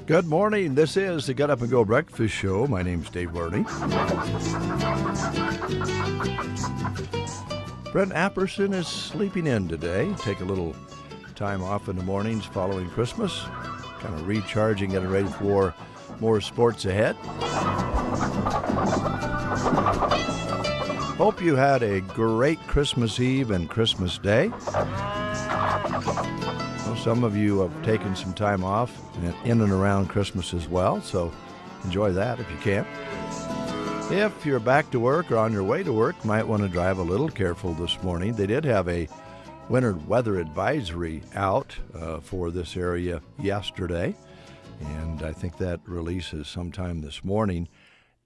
Good morning. This is the Get Up and Go Breakfast Show. My name's Dave Verney. Brent Apperson is sleeping in today. Take a little time off in the mornings following Christmas. Kind of recharging, getting ready for more sports ahead. Hope you had a great Christmas Eve and Christmas Day. Well, some of you have taken some time off in and around Christmas as well, so enjoy that if you can. If you're back to work or on your way to work, might want to drive a little careful this morning. They did have a winter weather advisory out for this area yesterday, and I think that releases sometime this morning.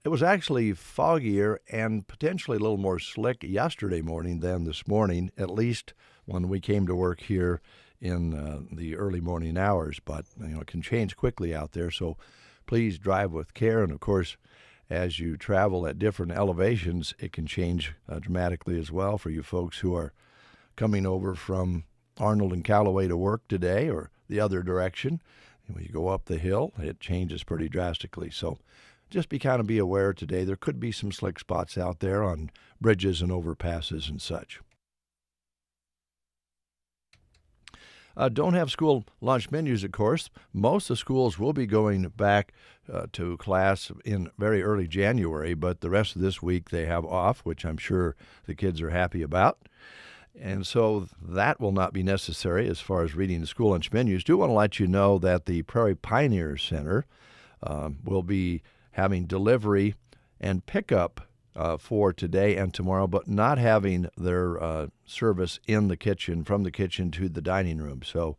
It was actually foggier and potentially a little more slick yesterday morning than this morning, at least when we came to work here in the early morning hours. But it can change quickly out there, so please drive with care. And of course, as you travel at different elevations, it can change dramatically as well for you folks who are coming over from Arnold and Callaway to work today or the other direction. When you go up the hill, it changes pretty drastically. So just be aware today. There could be some slick spots out there on bridges and overpasses and such. Don't have school lunch menus, of course. Most of the schools will be going back to class in very early January, but the rest of this week they have off, which I'm sure the kids are happy about. And so that will not be necessary as far as reading the school lunch menus. Do want to let you know that the Prairie Pioneer Center will be having delivery and pickup for today and tomorrow, but not having their service in the kitchen, from the kitchen to the dining room. So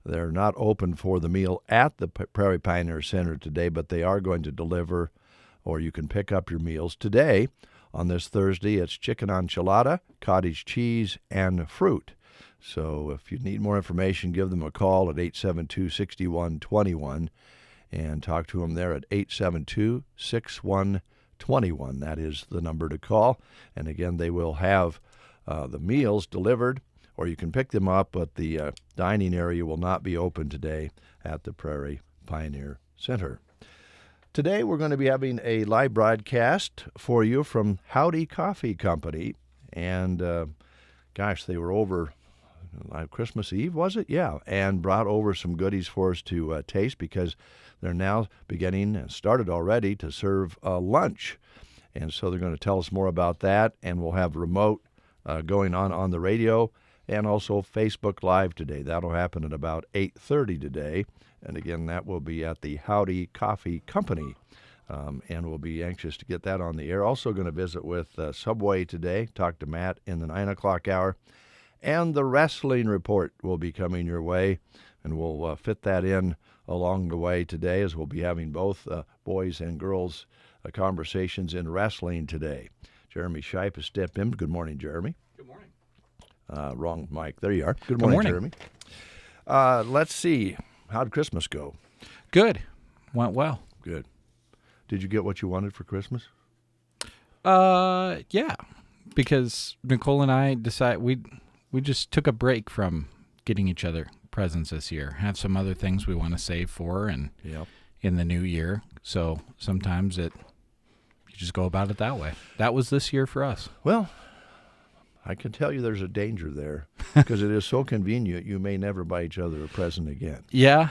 they're not open for the meal at the Prairie Pioneer Center today, but they are going to deliver, or you can pick up your meals today. On this Thursday, it's chicken enchilada, cottage cheese, and fruit. So if you need more information, give them a call at 872-6121 and talk to them there at 872-6121. That is the number to call. And again, they will have the meals delivered, or you can pick them up, but the dining area will not be open today at the Prairie Pioneer Center. Today, we're going to be having a live broadcast for you from Howdy Coffee Company. And they were over Christmas Eve, was it? Yeah, and brought over some goodies for us to taste, because they're now beginning and started already to serve lunch. And so they're going to tell us more about that, and we'll have remote going on the radio and also Facebook Live today. That'll happen at about 8:30 today. And again, that will be at the Howdy Coffee Company. And we'll be anxious to get that on the air. Also going to visit with Subway today, talk to Matt in the 9 o'clock hour. And the wrestling report will be coming your way, and we'll fit that in along the way today, as we'll be having both boys and girls conversations in wrestling today. Jeremy Shipe has stepped in. Good morning, Jeremy. Good morning. Wrong mic. There you are. Good morning, Jeremy. Let's see. How'd Christmas go? Good. Went well. Good. Did you get what you wanted for Christmas? Yeah. Because Nicole and I decided we just took a break from getting each other presents this year. Have some other things we want to save for and in the new year. So sometimes you just go about it that way. That was this year for us. Well, I can tell you there's a danger there, because it is so convenient you may never buy each other a present again. Yeah.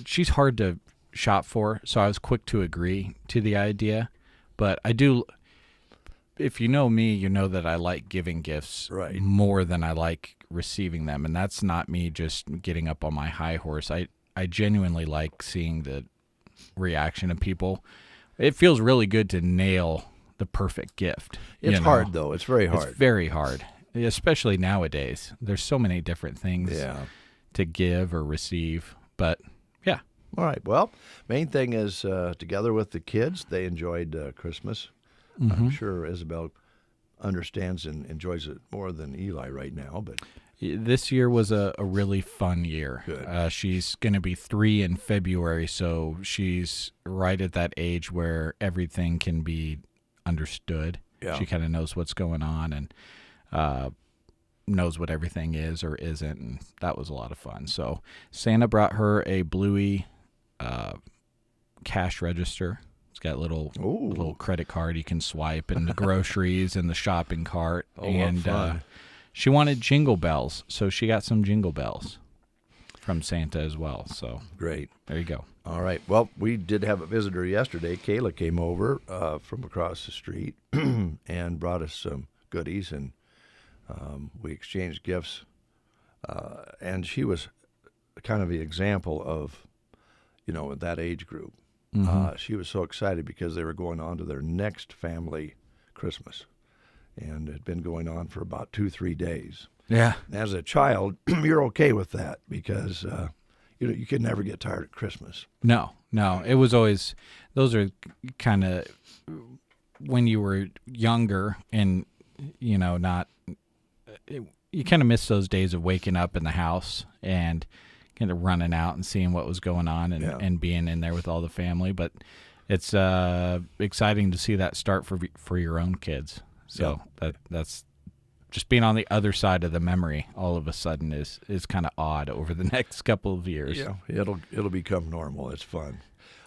She's hard to shop for, so I was quick to agree to the idea. But I do, if you know me, you know that I like giving gifts more than I like receiving them. And that's not me just getting up on my high horse. I genuinely like seeing the reaction of people. It feels really good to nail the perfect gift. It's hard, though. It's very hard. It's very hard, especially nowadays. There's so many different things to give or receive. But, yeah. All right. Well, main thing is together with the kids, they enjoyed Christmas. Mm-hmm. I'm sure Isabel understands and enjoys it more than Eli right now. But this year was a really fun year. Good. She's going to be 3 in February, so she's right at that age where everything can be understood. Yeah. She kind of knows what's going on, and knows what everything is or isn't, and that was a lot of fun. So Santa brought her a Bluey cash register. It's got a little credit card you can swipe, and the groceries and the shopping cart. And she wanted jingle bells, so she got some jingle bells from Santa as well. So great. There you go. All right. Well, we did have a visitor yesterday. Kayla came over from across the street and brought us some goodies, and we exchanged gifts. And she was kind of the example of, that age group. Mm-hmm. She was so excited because they were going on to their next family Christmas, and it had been going on for about 2-3 days. Yeah. As a child, you're okay with that because you could never get tired of Christmas. No. It was always, those are kind of when you were younger and, not, you kind of miss those days of waking up in the house and kind of running out and seeing what was going on and being in there with all the family. But it's exciting to see that start for your own kids. So that's just being on the other side of the memory all of a sudden is kind of odd over the next couple of years. Yeah, it'll become normal. It's fun.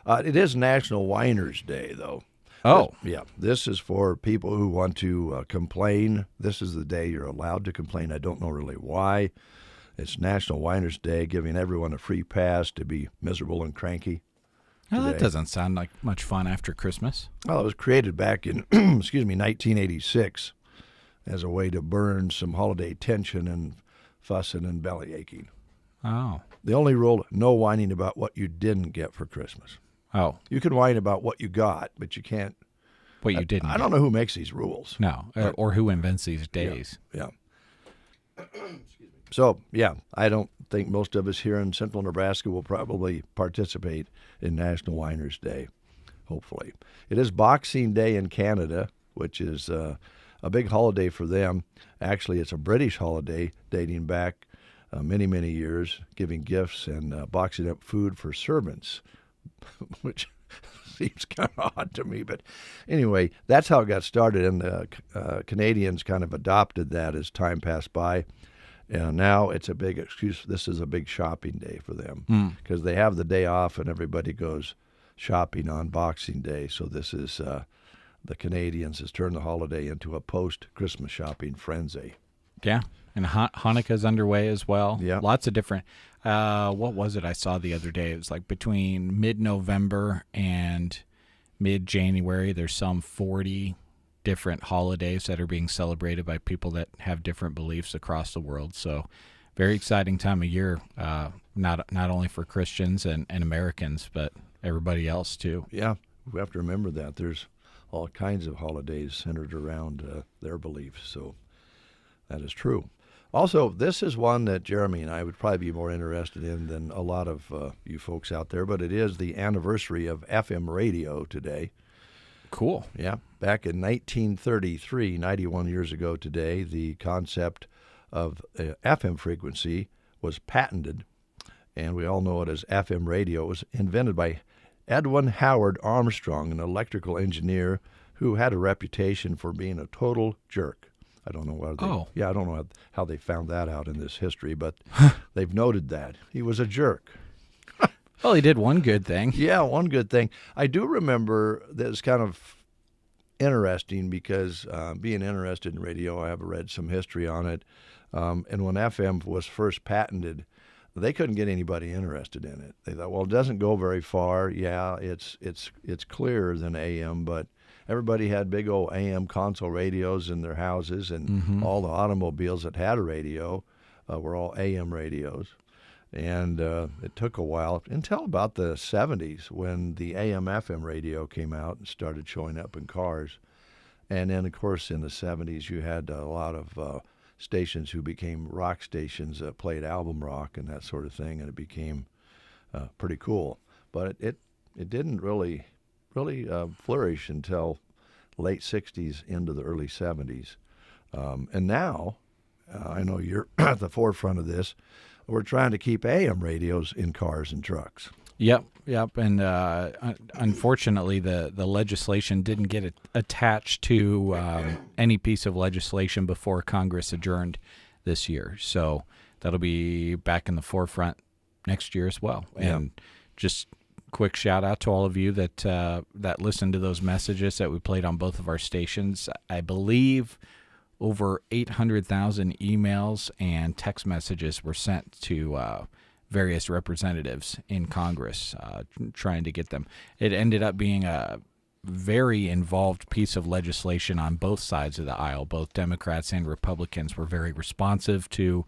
It is National Whiners Day, though. Oh. This is for people who want to complain. This is the day you're allowed to complain. I don't know really why. It's National Whiners Day, giving everyone a free pass to be miserable and cranky. Well, that doesn't sound like much fun after Christmas. Well, it was created back in 1986 as a way to burn some holiday tension and fussing and belly aching. Oh. The only rule, no whining about what you didn't get for Christmas. Oh. You can whine about what you got, but you can't. What you didn't. I don't know who makes these rules. No, or who invents these days. Yeah. So, I don't think most of us here in central Nebraska will probably participate in National Whiners Day, hopefully. It is Boxing Day in Canada, which is a big holiday for them. Actually, it's a British holiday dating back many, many years, giving gifts and boxing up food for servants, which seems kind of odd to me. But anyway, that's how it got started, and the Canadians kind of adopted that as time passed by. And now it's a big excuse. This is a big shopping day for them because they have the day off and everybody goes shopping on Boxing Day. So this is the Canadians has turned the holiday into a post-Christmas shopping frenzy. Yeah, and Hanukkah's underway as well. Yeah. Lots of different, what was it I saw the other day? It was like between mid-November and mid-January, there's some 40 different holidays that are being celebrated by people that have different beliefs across the world. So very exciting time of year, not only for Christians and Americans, but everybody else too. Yeah, we have to remember that. There's all kinds of holidays centered around their beliefs, so that is true. Also, this is one that Jeremy and I would probably be more interested in than a lot of you folks out there, but it is the anniversary of FM radio today. Cool. Yeah. Back in 1933, 91 years ago today, the concept of FM frequency was patented, and we all know it as FM radio. It was invented by Edwin Howard Armstrong, an electrical engineer who had a reputation for being a total jerk. I don't know why I don't know how they found that out in this history, but they've noted that. He was a jerk. Well, he did one good thing. Yeah, one good thing. I do remember that's kind of interesting because being interested in radio, I have read some history on it. And when FM was first patented, they couldn't get anybody interested in it. They thought, well, it doesn't go very far. Yeah, it's clearer than AM, but everybody had big old AM console radios in their houses, and all the automobiles that had a radio were all AM radios. And it took a while until about the 70s when the AM/FM radio came out and started showing up in cars. And then, of course, in the 70s, you had a lot of stations who became rock stations that played album rock and that sort of thing, and it became pretty cool. But it didn't really flourish until late 60s into the early 70s. And now, I know you're at the forefront of this, we're trying to keep AM radios in cars and trucks. Yep. And unfortunately, the legislation didn't get attached to any piece of legislation before Congress adjourned this year. So that'll be back in the forefront next year as well. Yeah. And just quick shout out to all of you that that listened to those messages that we played on both of our stations. I believe over 800,000 emails and text messages were sent to various representatives in Congress trying to get them. It ended up being a very involved piece of legislation on both sides of the aisle. Both Democrats and Republicans were very responsive to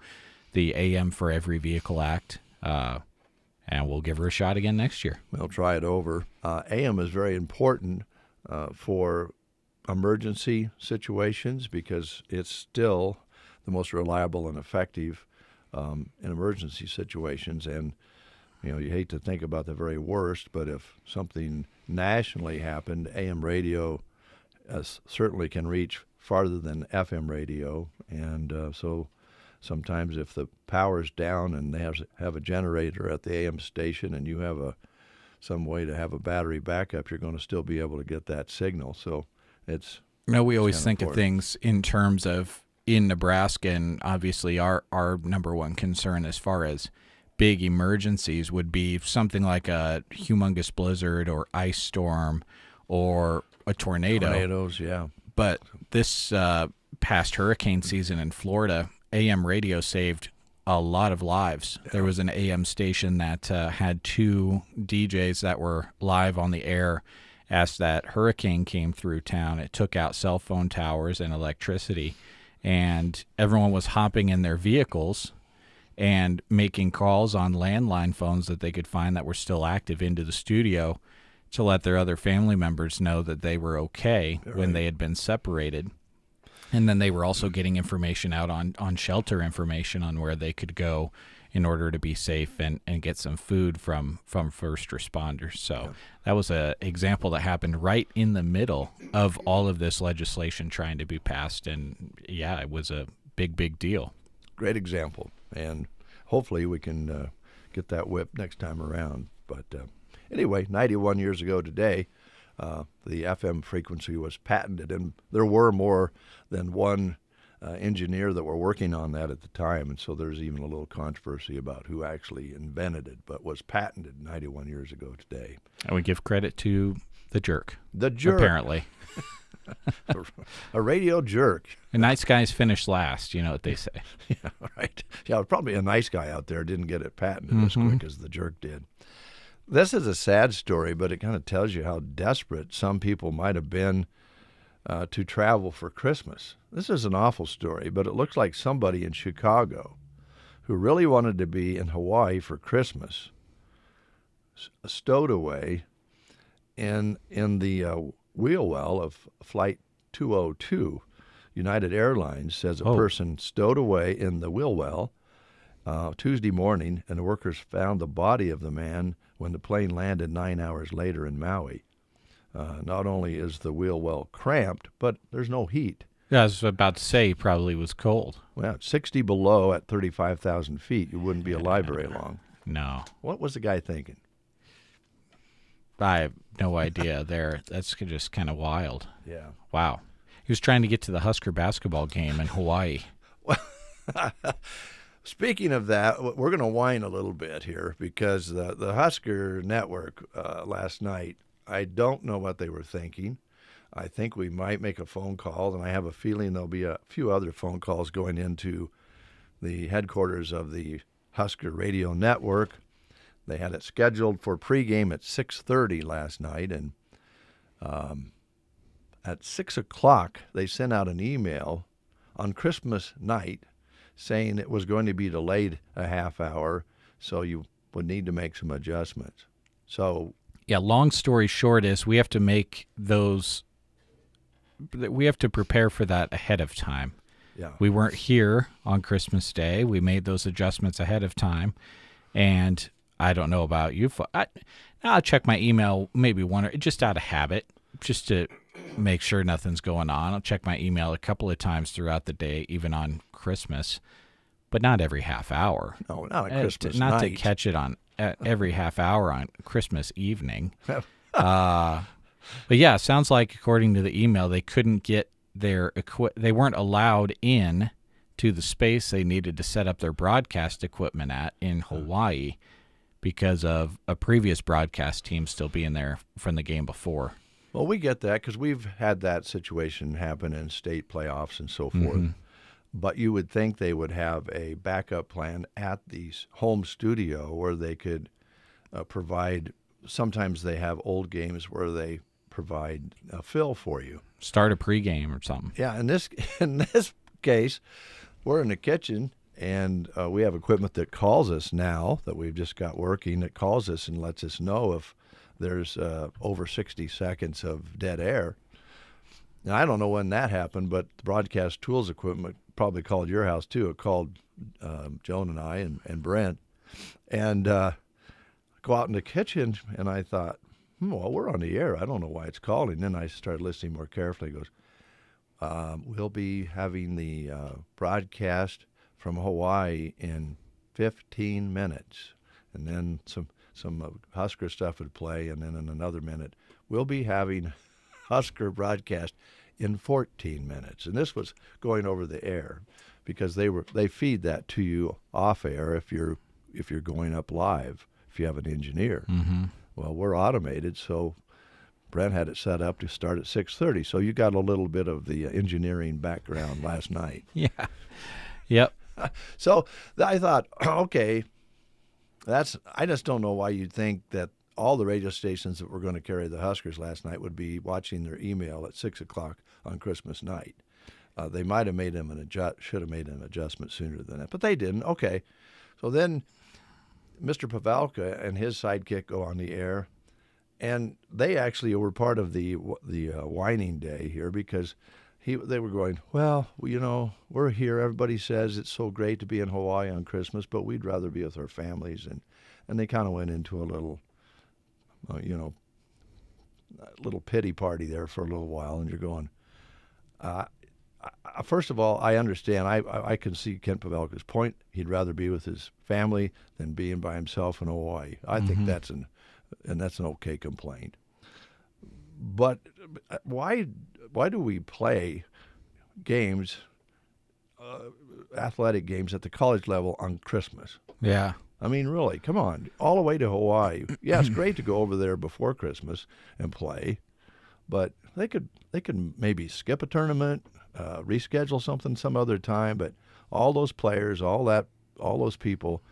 the AM for Every Vehicle Act, and we'll give her a shot again next year. We'll try it over. AM is very important for emergency situations because it's still the most reliable and effective in emergency situations. And you hate to think about the very worst, but if something nationally happened, AM radio certainly can reach farther than FM radio. And so sometimes if the power's down and they have a generator at the AM station and you have some way to have a battery backup, you're going to still be able to get that signal. So we always think of things in terms of in Nebraska, and obviously our number one concern as far as big emergencies would be something like a humongous blizzard or ice storm or a tornado. Tornadoes, yeah. But this past hurricane season in Florida, AM radio saved a lot of lives. Yeah. There was an AM station that had two DJs that were live on the air as that hurricane came through town. It took out cell phone towers and electricity, and everyone was hopping in their vehicles and making calls on landline phones that they could find that were still active into the studio to let their other family members know that they were okay when they had been separated. And then they were also getting information out on shelter information on where they could go in order to be safe and get some food from first responders. So that was an example that happened right in the middle of all of this legislation trying to be passed. And, yeah, it was a big deal. Great example. And hopefully we can get that whip next time around. But anyway, 91 years ago today, the FM frequency was patented, and there were more than one engineer that were working on that at the time, and so there's even a little controversy about who actually invented it, but was patented 91 years ago today. And we give credit to the jerk. The jerk. Apparently. A radio jerk. And nice guys finish last, you know what they say. Yeah, right. Yeah, probably a nice guy out there didn't get it patented as quick as the jerk did. This is a sad story, but it kind of tells you how desperate some people might have been to travel for Christmas. This is an awful story, but it looks like somebody in Chicago who really wanted to be in Hawaii for Christmas stowed away in the wheel well of Flight 202. United Airlines says a person stowed away in the wheel well Tuesday morning, and the workers found the body of the man when the plane landed 9 hours later in Maui. Not only is the wheel well cramped, but there's no heat. Yeah, I was about to say probably was cold. Well, it's 60 below at 35,000 feet. You wouldn't be alive very long. No. What was the guy thinking? I have no idea there. That's just kind of wild. Yeah. Wow. He was trying to get to the Husker basketball game in Hawaii. Well, speaking of that, we're going to whine a little bit here because the Husker network last night, I don't know what they were thinking. I think we might make a phone call, and I have a feeling there'll be a few other phone calls going into the headquarters of the Husker Radio Network. They had it scheduled for pregame at 6:30 last night, and at 6 o'clock they sent out an email on Christmas night saying it was going to be delayed a half hour, so you would need to make some adjustments. So, yeah, long story short is we have to make those. We have to prepare for that ahead of time. Yeah. We weren't here on Christmas Day. We made those adjustments ahead of time, and I don't know about you. I'll check my email maybe just out of habit, just to make sure nothing's going on. I'll check my email a couple of times throughout the day, even on Christmas, but not every half hour. No, not on Christmas not night. to catch it on every half hour on Christmas evening. But yeah, it sounds like according to the email, they couldn't get their they weren't allowed in to the space they needed to set up their broadcast equipment at in Hawaii because of a previous broadcast team still being there from the game before. Well, we get that because we've had that situation happen in state playoffs and so forth. But you would think they would have a backup plan at the home studio where they could provide. Sometimes they have old games where they provide a fill for you. Start a pregame or something. Yeah, in this case, we're in the kitchen, and we have equipment that calls us now that we've just got working, that calls us and lets us know if there's over 60 seconds of dead air. Now, I don't know when that happened, but the broadcast tools equipment probably called your house too. It called Joan and I and Brent. And go out in the kitchen, and I thought, well, we're on the air. I don't know why it's calling. Then I started listening more carefully. It goes, we'll be having the broadcast from Hawaii in 15 minutes. And then some Husker stuff would play, and then in another minute, we'll be having Husker broadcast in 14 minutes. And this was going over the air because they feed that to you off air if you're going up live, if you have an engineer. Well, we're automated, so Brent had it set up to start at 6:30. So you got a little bit of the engineering background last night. Yeah. Yep. So I thought, okay, I just don't know why you'd think that all the radio stations that were going to carry the Huskers last night would be watching their email at 6 o'clock on Christmas night. They might have made them should have made an adjustment sooner than that, but they didn't. Okay. So then Mr. Pavelka and his sidekick go on the air, and they actually were part of the whining day here because they were going, well, we're here. Everybody says it's so great to be in Hawaii on Christmas, but we'd rather be with our families. And they kind of went into a little, little pity party there for a little while. And you're going, first of all, I understand. I can see Kent Pavelka's point. He'd rather be with his family than being by himself in Hawaii. I think that's an okay complaint. But why do we play games, athletic games at the college level on Christmas? Yeah. I mean, really, come on, all the way to Hawaii. Yeah, it's great to go over there before Christmas and play, but they could maybe skip a tournament, reschedule something some other time. But all those players, all those people,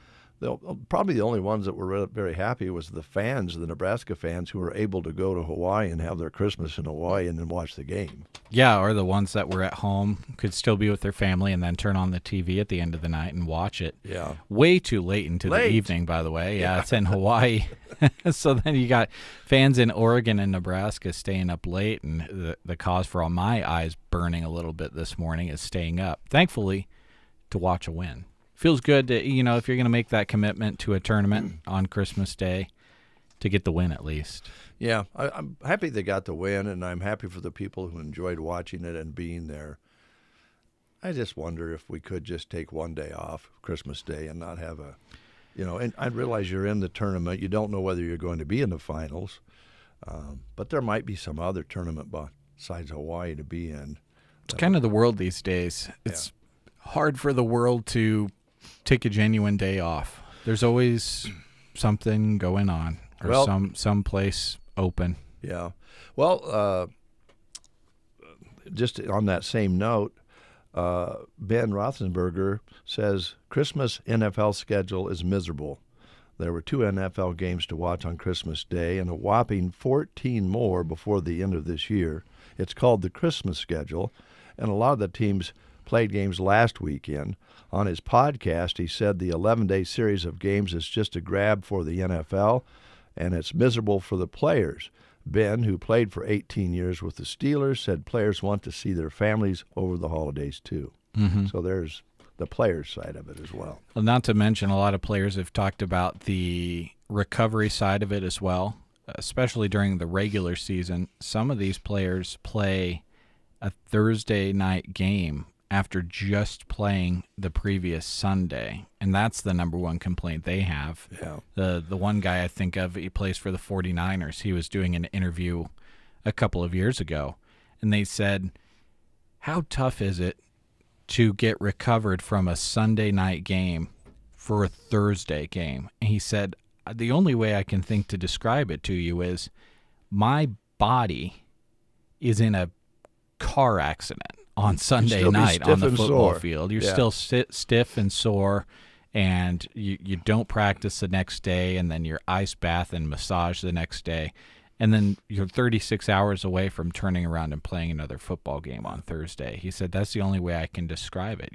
probably the only ones that were very happy was the fans, the Nebraska fans, who were able to go to Hawaii and have their Christmas in Hawaii and then watch the game. Yeah, or the ones that were at home could still be with their family and then turn on the TV at the end of the night and watch it. Yeah. Way too late into the evening, by the way. Yeah, it's in Hawaii. So then you got fans in Oregon and Nebraska staying up late, and the cause for all my eyes burning a little bit this morning is staying up, thankfully, to watch a win. Feels good to, if you're going to make that commitment to a tournament on Christmas Day, to get the win at least. Yeah, I'm happy they got the win, and I'm happy for the people who enjoyed watching it and being there. I just wonder if we could just take one day off, Christmas Day, and not have and I realize you're in the tournament. You don't know whether you're going to be in the finals, but there might be some other tournament besides Hawaii to be in. It's kind of the world these days. It's hard for the world to take a genuine day off. There's always something going on, or some place open. Yeah. Well, just on that same note, Ben Roethlisberger says Christmas NFL schedule is miserable. There were 2 NFL games to watch on Christmas Day and a whopping 14 more before the end of this year. It's called the Christmas schedule, and a lot of the teams played games last weekend. On his podcast, he said the 11-day series of games is just a grab for the NFL, and it's miserable for the players. Ben, who played for 18 years with the Steelers, said players want to see their families over the holidays too. So there's the players' side of it as well. Well, not to mention a lot of players have talked about the recovery side of it as well, especially during the regular season. Some of these players play a Thursday night game after just playing the previous Sunday, and that's the number one complaint they have. Yeah. The one guy I think of, he plays for the 49ers. He was doing an interview a couple of years ago, and they said, how tough is it to get recovered from a Sunday night game for a Thursday game. And he said, the only way I can think to describe it to you is my body is in a car accident on Sunday night on the football field. You're still stiff and sore, and you don't practice the next day, and then you're ice bath and massage the next day. And then you're 36 hours away from turning around and playing another football game on Thursday. He said that's the only way I can describe it.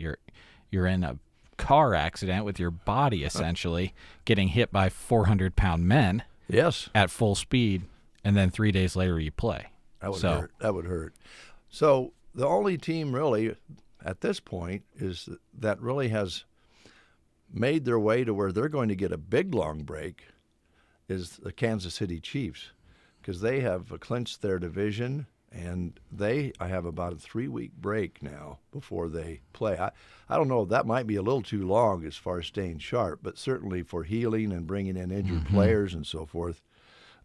You're in a car accident with your body essentially getting hit by 400-pound men. Yes. At full speed, and then 3 days later you play. That would hurt. That would hurt. So the only team really at this point is that really has made their way to where they're going to get a big long break is the Kansas City Chiefs, because they have clinched their division, and I have about a 3-week break now before they play. I don't know, that might be a little too long as far as staying sharp, but certainly for healing and bringing in injured players and so forth,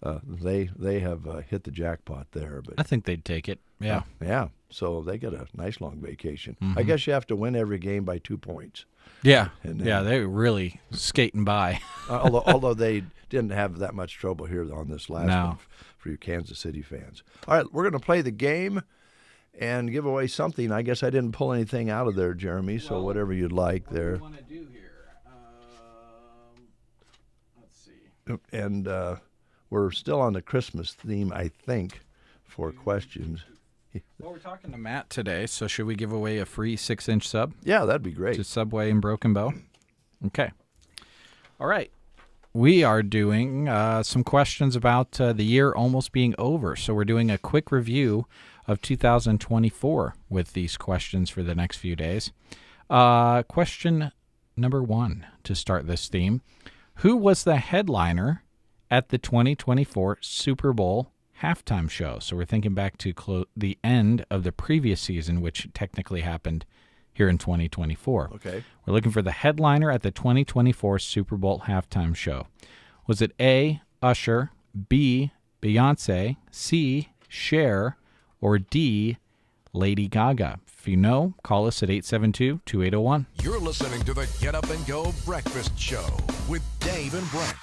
they have hit the jackpot there. But I think they'd take it. Yeah. Yeah. So they get a nice long vacation. I guess you have to win every game by 2 points. Yeah. They were really skating by. although they didn't have that much trouble here on this last one for you Kansas City fans. All right, we're going to play the game and give away something. I guess I didn't pull anything out of there, Jeremy, so whatever you'd like there. What do you want to do here? Let's see. And we're still on the Christmas theme, I think, for questions. Well, we're talking to Matt today, so should we give away a free 6-inch sub? Yeah, that'd be great. To Subway in Broken Bow? Okay. All right. We are doing some questions about the year almost being over. So we're doing a quick review of 2024 with these questions for the next few days. Question number 1 to start this theme. Who was the headliner at the 2024 Super Bowl halftime show? So we're thinking back to the end of the previous season, which technically happened here in 2024. Okay. We're looking for the headliner at the 2024 Super Bowl halftime show. Was it A, Usher, B, Beyonce, C, Cher, or D, Lady Gaga? If you know, call us at 872-2801. You're listening to the Get Up and Go Breakfast Show with Dave and Brent.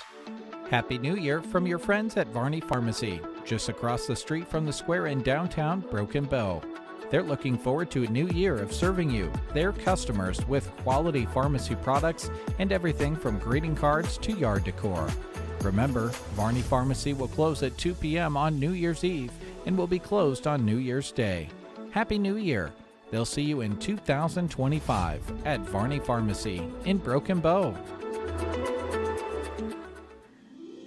Happy New Year from your friends at Varney Pharmacy, just across the street from the square in downtown Broken Bow. They're looking forward to a new year of serving you, their customers, with quality pharmacy products and everything from greeting cards to yard decor. Remember, Varney Pharmacy will close at 2 p.m. on New Year's Eve and will be closed on New Year's Day. Happy New Year! They'll see you in 2025 at Varney Pharmacy in Broken Bow.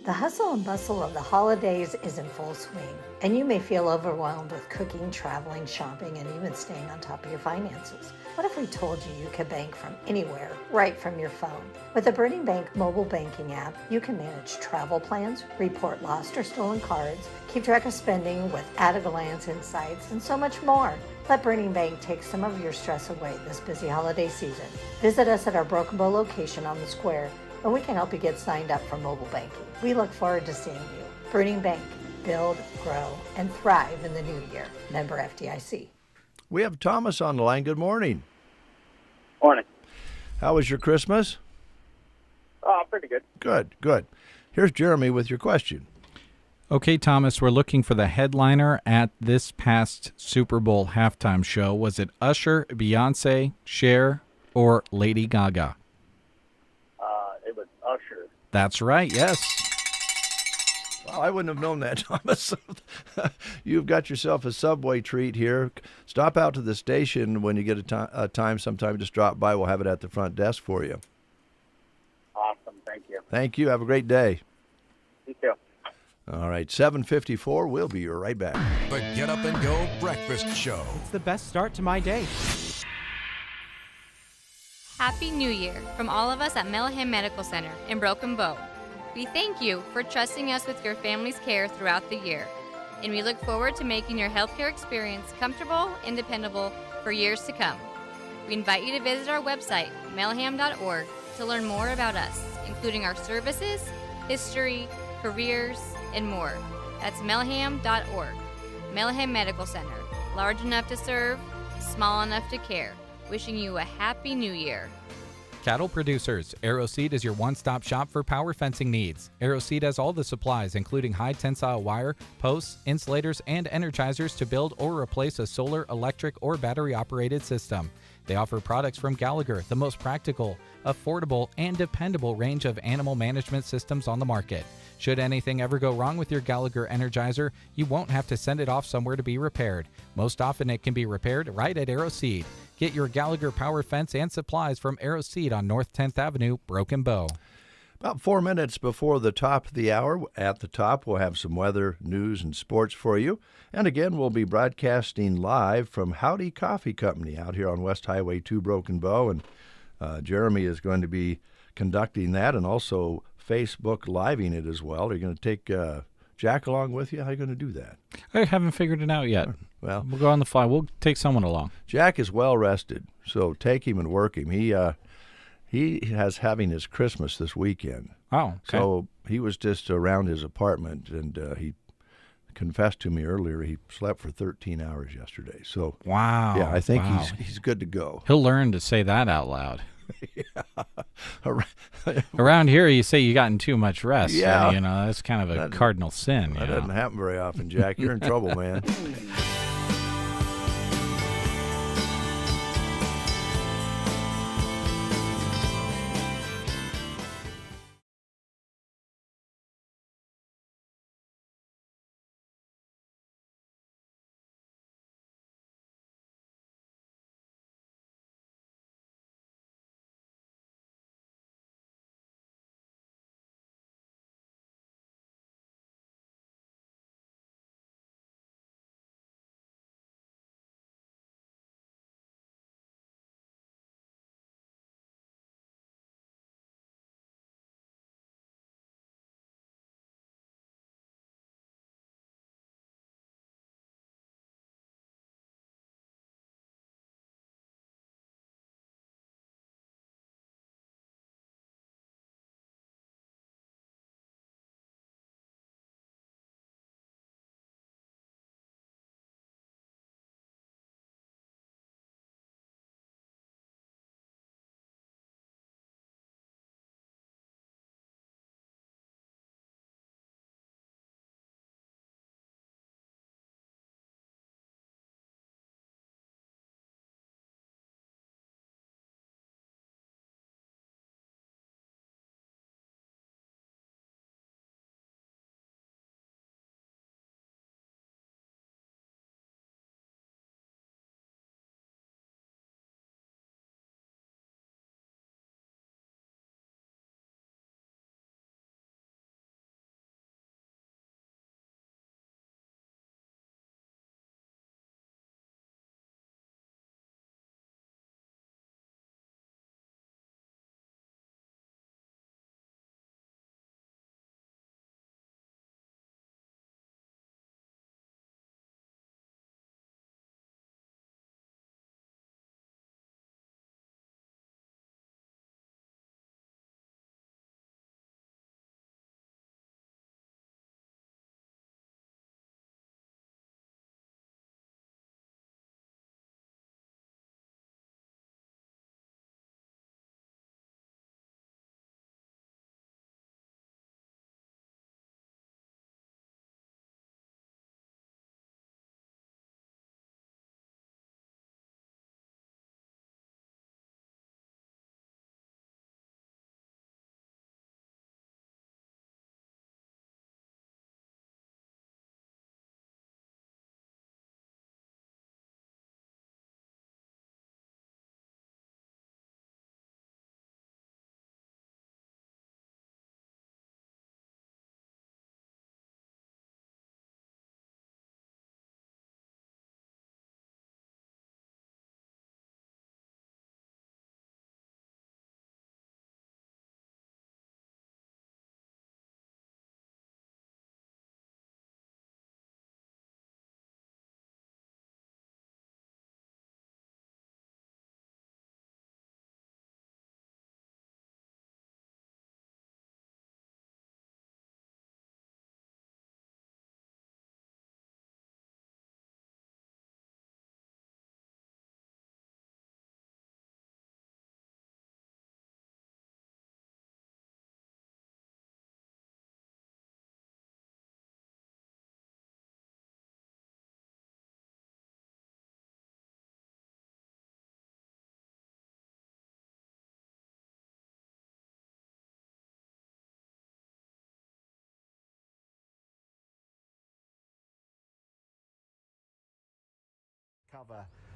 The hustle and bustle of the holidays is in full swing, and you may feel overwhelmed with cooking, traveling, shopping, and even staying on top of your finances. What if we told you you could bank from anywhere, right from your phone? With the Burning Bank mobile banking app, you can manage travel plans, report lost or stolen cards, keep track of spending with at-a-glance insights, and so much more. Let Burning Bank take some of your stress away this busy holiday season. Visit us at our Broken Bow location on the square, and we can help you get signed up for mobile banking. We look forward to seeing you. Burning Bank. Build, grow, and thrive in the new year. Member FDIC. We have Thomas on the line. Good morning. Morning. How was your Christmas? Pretty good. Good. Here's Jeremy with your question. Okay, Thomas, we're looking for the headliner at this past Super Bowl halftime show. Was it Usher, Beyonce, Cher, or Lady Gaga? It was Usher. That's right, yes. Well, I wouldn't have known that, Thomas. You've got yourself a Subway treat here. Stop out to the station when you get a time sometime. Just drop by. We'll have it at the front desk for you. Awesome. Thank you. Thank you. Have a great day. You too. All right, 7:54. We'll be right back. The Get Up and Go Breakfast Show. It's the best start to my day. Happy New Year from all of us at Melham Medical Center in Broken Bow. We thank you for trusting us with your family's care throughout the year, and we look forward to making your healthcare experience comfortable and dependable for years to come. We invite you to visit our website, melham.org, to learn more about us, including our services, history, careers, and more. That's melham.org. Melham Medical Center, large enough to serve, small enough to care. Wishing you a happy new year. Cattle producers, AeroSeed is your one-stop shop for power fencing needs. AeroSeed has all the supplies, including high-tensile wire, posts, insulators, and energizers to build or replace a solar, electric, or battery-operated system. They offer products from Gallagher, the most practical, affordable, and dependable range of animal management systems on the market. Should anything ever go wrong with your Gallagher Energizer, you won't have to send it off somewhere to be repaired. Most often it can be repaired right at AeroSeed. Get your Gallagher power fence and supplies from AeroSeed on North 10th Avenue, Broken Bow. About 4 minutes before the top of the hour, at the top, we'll have some weather, news, and sports for you. And again, we'll be broadcasting live from Howdy Coffee Company out here on West Highway 2, Broken Bow. And Jeremy is going to be conducting that and also Facebook Living it as well. Are you going to take Jack along with you? How are you going to do that? I haven't figured it out yet. Well, we'll go on the fly. We'll take someone along. Jack is well rested, so take him and work him. He has having his Christmas this weekend. Oh, okay. So he was just around his apartment, and he confessed to me earlier he slept for 13 hours yesterday. So wow. Yeah, I think wow. he's good to go. He'll learn to say that out loud. Yeah. Around here, you say you gotten too much rest. Yeah. So, that's kind of a cardinal sin. That doesn't happen very often, Jack. You're in trouble, man.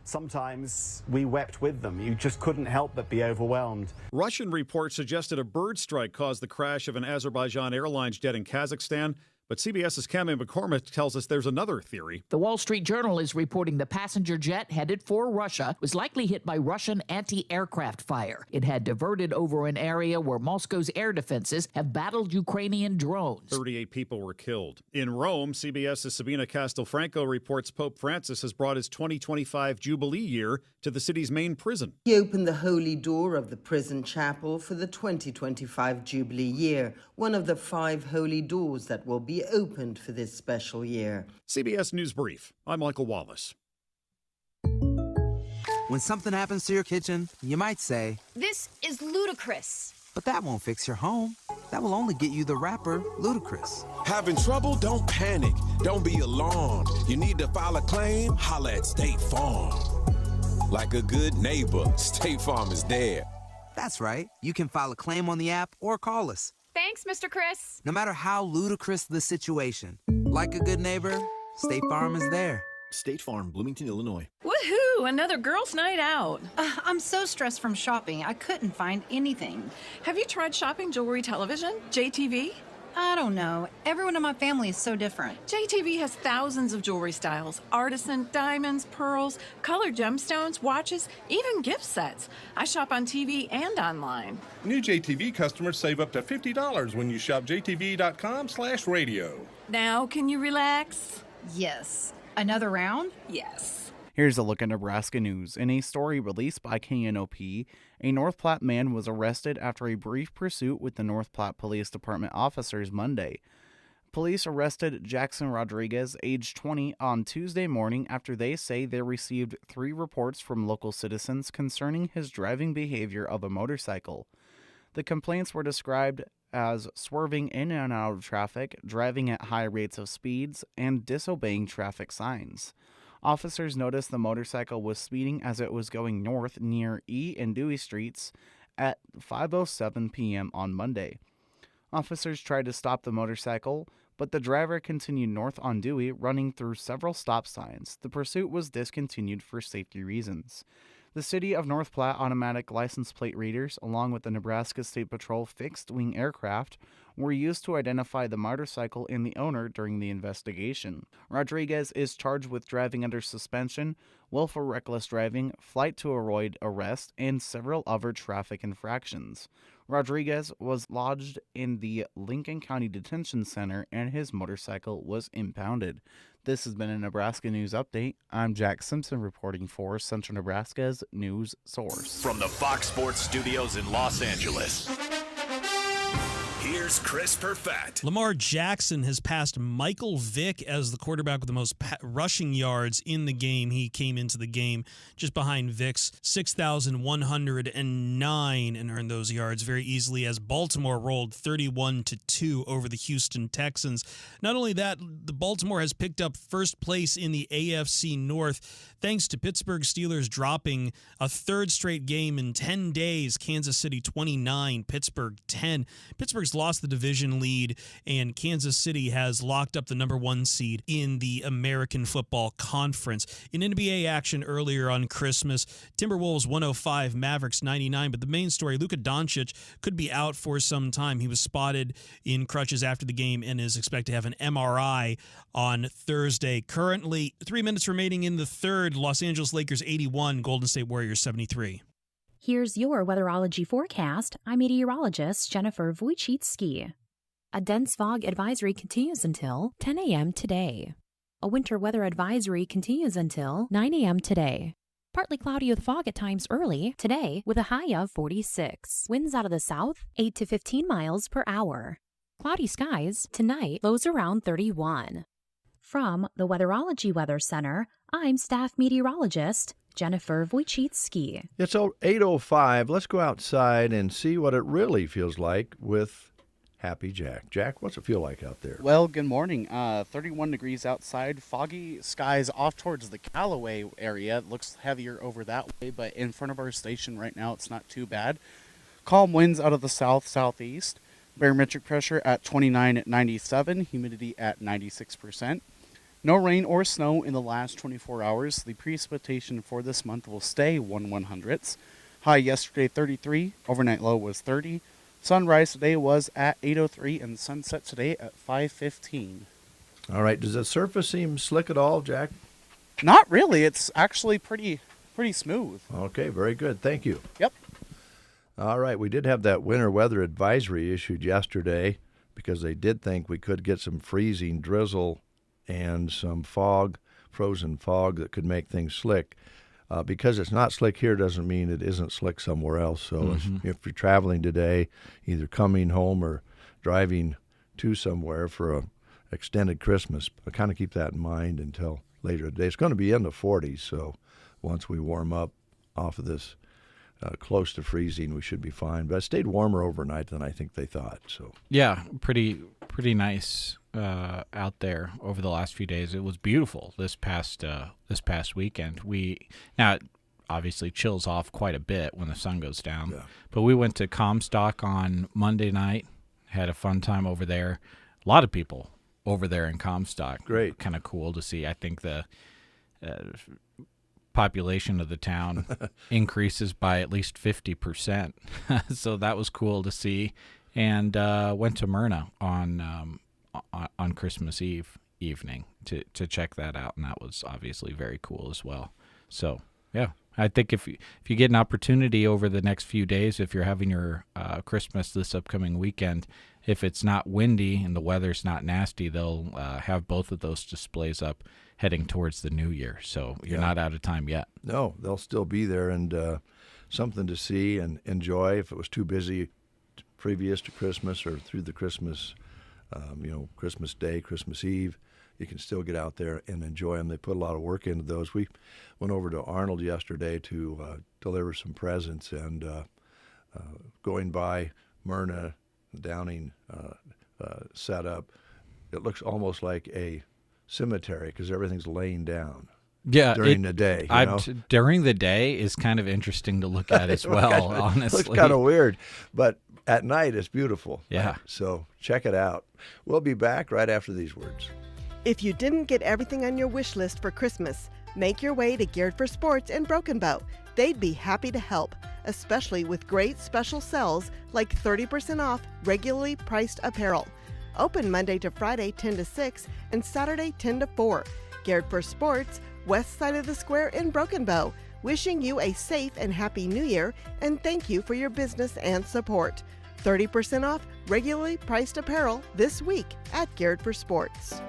Sometimes we wept with them. You just couldn't help but be overwhelmed. Russian reports suggested a bird strike caused the crash of an Azerbaijan Airlines jet in Kazakhstan. But CBS's Cameron McCormick tells us there's another theory. The Wall Street Journal is reporting the passenger jet headed for Russia was likely hit by Russian anti-aircraft fire. It had diverted over an area where Moscow's air defenses have battled Ukrainian drones. 38 people were killed. In Rome, CBS's Sabina Castelfranco reports Pope Francis has brought his 2025 Jubilee year to the city's main prison. He opened the holy door of the prison chapel for the 2025 Jubilee year, one of the 5 holy doors that will be opened for this special year. CBS News Brief. I'm Michael Wallace. When something happens to your kitchen, you might say, "This is ludicrous." But that won't fix your home. That will only get you the rapper, Ludacris. Having trouble? Don't panic. Don't be alarmed. You need to file a claim? Holla at State Farm. Like a good neighbor, State Farm is there. That's right. You can file a claim on the app or call us. Thanks, Mr. Chris. No matter how ludicrous the situation, like a good neighbor, State Farm is there. State Farm, Bloomington, Illinois. Woohoo! Another girls' night out. I'm so stressed from shopping, I couldn't find anything. Have you tried shopping jewelry television, JTV? I don't know. Everyone in my family is so different. JTV has thousands of jewelry styles, artisan, diamonds, pearls, colored gemstones, watches, even gift sets. I shop on TV and online. New JTV customers save up to $50 when you shop jtv.com/radio. Now, can you relax? Yes. Another round? Yes. Here's a look at Nebraska news. In a story released by KNOP, a North Platte man was arrested after a brief pursuit with the North Platte Police Department officers Monday. Police arrested Jackson Rodriguez, age 20, on Tuesday morning after they say they received 3 reports from local citizens concerning his driving behavior of a motorcycle. The complaints were described as swerving in and out of traffic, driving at high rates of speeds, and disobeying traffic signs. Officers noticed the motorcycle was speeding as it was going north near E and Dewey Streets at 5:07 p.m. on Monday. Officers tried to stop the motorcycle, but the driver continued north on Dewey, running through several stop signs. The pursuit was discontinued for safety reasons. The City of North Platte automatic license plate readers, along with the Nebraska State Patrol fixed-wing aircraft, were used to identify the motorcycle and the owner during the investigation. Rodriguez is charged with driving under suspension, willful reckless driving, flight to avoid arrest, and several other traffic infractions. Rodriguez was lodged in the Lincoln County Detention Center, and his motorcycle was impounded. This has been a Nebraska News Update. I'm Jack Simpson reporting for Central Nebraska's news source. From the Fox Sports Studios in Los Angeles, here's Chris Perfett. Lamar Jackson has passed Michael Vick as the quarterback with the most rushing yards in the game. He came into the game just behind Vick's 6,109 and earned those yards very easily as Baltimore rolled 31-2 over the Houston Texans. Not only that, the Baltimore has picked up first place in the AFC North thanks to Pittsburgh Steelers dropping a third straight game in 10 days. Kansas City 29, Pittsburgh 10. Pittsburgh's lost the division lead, and Kansas City has locked up the number 1 seed in the American Football Conference. In NBA action earlier on Christmas, Timberwolves 105, Mavericks 99, but the main story, Luka Doncic could be out for some time. He was spotted in crutches after the game and is expected to have an MRI on Thursday. Currently, 3 minutes remaining in the third, Los Angeles Lakers 81, Golden State Warriors 73. Here's your weatherology forecast. I'm meteorologist Jennifer Wojcicki. A dense fog advisory continues until 10 a.m. today. A winter weather advisory continues until 9 a.m. today. Partly cloudy with fog at times early today with a high of 46. Winds out of the south, 8 to 15 miles per hour. Cloudy skies tonight, lows around 31. From the Weatherology Weather Center, I'm staff meteorologist Jennifer Wojcicki. It's 8:05. Let's go outside and see what it really feels like with Happy Jack. Jack, what's it feel like out there? Well, good morning. 31 degrees outside. Foggy skies off towards the Callaway area. It looks heavier over that way, but in front of our station right now, it's not too bad. Calm winds out of the south-southeast. Barometric pressure at 29 at 97. Humidity at 96%. No rain or snow in the last 24 hours. The precipitation for this month will stay 1/100ths. High yesterday 33, overnight low was 30. Sunrise today was at 8:03 and sunset today at 5:15. All right, does the surface seem slick at all, Jack? Not really. It's actually pretty smooth. Okay, very good. Thank you. Yep. All right, we did have that winter weather advisory issued yesterday because they did think we could get some freezing drizzle and some fog, frozen fog that could make things slick. Because it's not slick here doesn't mean it isn't slick somewhere else. So if you're traveling today, either coming home or driving to somewhere for a extended Christmas, kind of keep that in mind until later today. It's going to be in the 40s, so once we warm up off of this close to freezing, we should be fine. But it stayed warmer overnight than I think they thought. So yeah, pretty nice out there over the last few days. It was beautiful this past weekend. Now it obviously chills off quite a bit when the sun goes down. Yeah. But we went to Comstock on Monday night, had a fun time over there. A lot of people over there in Comstock. Great. Kind of cool to see. I think the population of the town increases by at least 50%. So that was cool to see. And went to Myrna on Christmas Eve evening to check that out, and that was obviously very cool as well. So yeah, I think if you get an opportunity over the next few days, if you're having your Christmas this upcoming weekend, if it's not windy and the weather's not nasty, they'll have both of those displays up heading towards the new year. So you're not out of time yet. No, they'll still be there, and something to see and enjoy. If it was too busy previous to Christmas or through the Christmas, Christmas Day, Christmas Eve, you can still get out there and enjoy them. They put a lot of work into those. We went over to Arnold yesterday to deliver some presents, and going by Myrna, Downing setup, it looks almost like a cemetery because everything's laying down. Yeah, during the day. During the day is kind of interesting to look at as well, honestly. It looks kind of weird, but at night it's beautiful. Yeah. So check it out. We'll be back right after these words. If you didn't get everything on your wish list for Christmas, make your way to Geared for Sports in Broken Bow. They'd be happy to help, especially with great special sales like 30% off regularly priced apparel. Open Monday to Friday 10 to 6 and Saturday 10 to 4. Geared for Sports, west side of the square in Broken Bow. Wishing you a safe and happy new year, and thank you for your business and support. 30% off regularly priced apparel this week at Geared for Sports.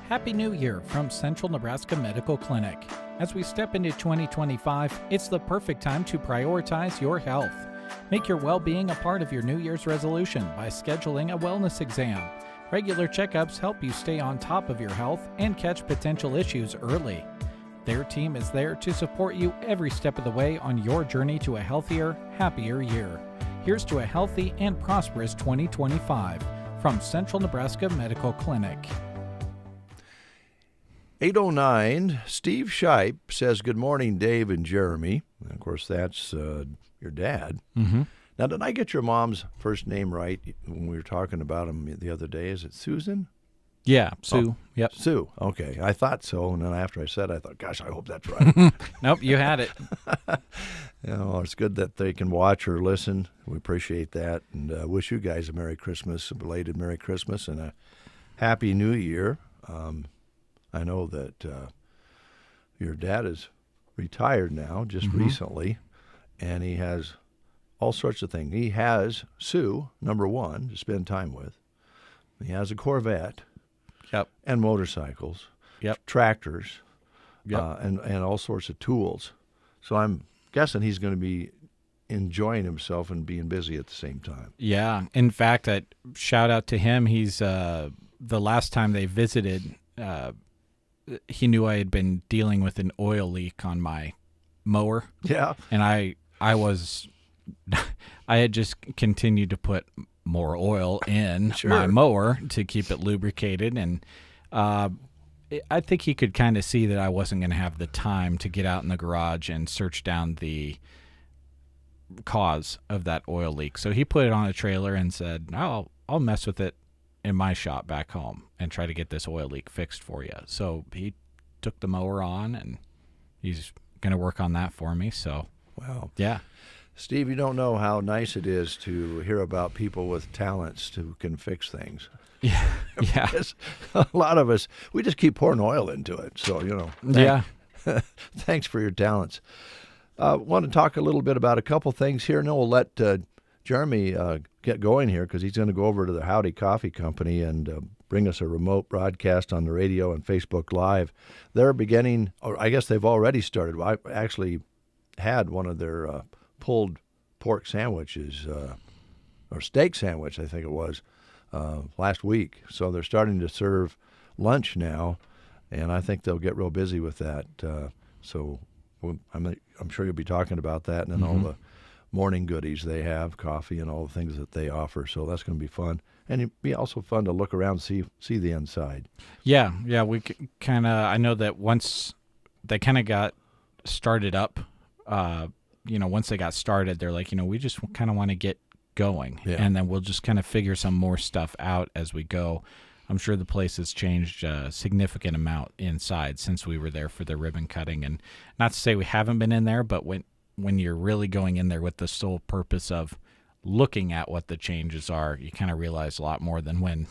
Happy New Year from Central Nebraska Medical Clinic. As we step into 2025, it's the perfect time to prioritize your health. Make your well-being a part of your New Year's resolution by scheduling a wellness exam. Regular checkups help you stay on top of your health and catch potential issues early. Their team is there to support you every step of the way on your journey to a healthier, happier year. Here's to a healthy and prosperous 2025 from Central Nebraska Medical Clinic. 8:09, Steve Shipe says, "Good morning, Dave and Jeremy." And of course, that's your dad. Mm-hmm. Now, did I get your mom's first name right when we were talking about him the other day? Is it Susan? Yeah, Sue. Oh, Yep. Sue. Okay. I thought so. And then after I said, I thought, gosh, I hope that's right. Nope, you had it. It's good that they can watch or listen. We appreciate that. And wish you guys a Merry Christmas, a belated Merry Christmas, and a Happy New Year. I know that your dad is retired now, just recently, and he has all sorts of things. He has Sue, number one, to spend time with. He has a Corvette. Yep. And motorcycles. Yep. Tractors. Yep. And all sorts of tools. So I'm guessing he's going to be enjoying himself and being busy at the same time. Yeah. In fact, shout out to him. He's the last time they visited, he knew I had been dealing with an oil leak on my mower. Yeah. And I had just continued to put more oil in my mower to keep it lubricated, and I think he could kind of see that I wasn't going to have the time to get out in the garage and search down the cause of that oil leak. So he put it on a trailer and said, "Oh, I'll mess with it in my shop back home and try to get this oil leak fixed for you. So he took the mower on, and he's going to work on that for me. So, wow. Yeah. Steve, you don't know how nice it is to hear about people with talents who can fix things. Yeah. Yeah. Because a lot of us, we just keep pouring oil into it. So, Yeah. Thanks for your talents. Want to talk a little bit about a couple things here, and then we'll let Jeremy get going here because he's going to go over to the Howdy Coffee Company and bring us a remote broadcast on the radio and Facebook Live. They're beginning, or I guess they've already started. I actually had one of their pulled pork sandwiches, or steak sandwich, I think it was, last week. So they're starting to serve lunch now, and I think they'll get real busy with that. So I'm sure you'll be talking about that, and then all the morning goodies they have, coffee and all the things that they offer. So that's going to be fun. And it'd be also fun to look around and see the inside. Yeah, we kind of, I know that once they kind of got started up, once they got started, they're like, we just kind of want to get going. Yeah. And then we'll just kind of figure some more stuff out as we go. I'm sure the place has changed a significant amount inside since we were there for the ribbon cutting. And not to say we haven't been in there, but when you're really going in there with the sole purpose of looking at what the changes are, you kind of realize a lot more than when,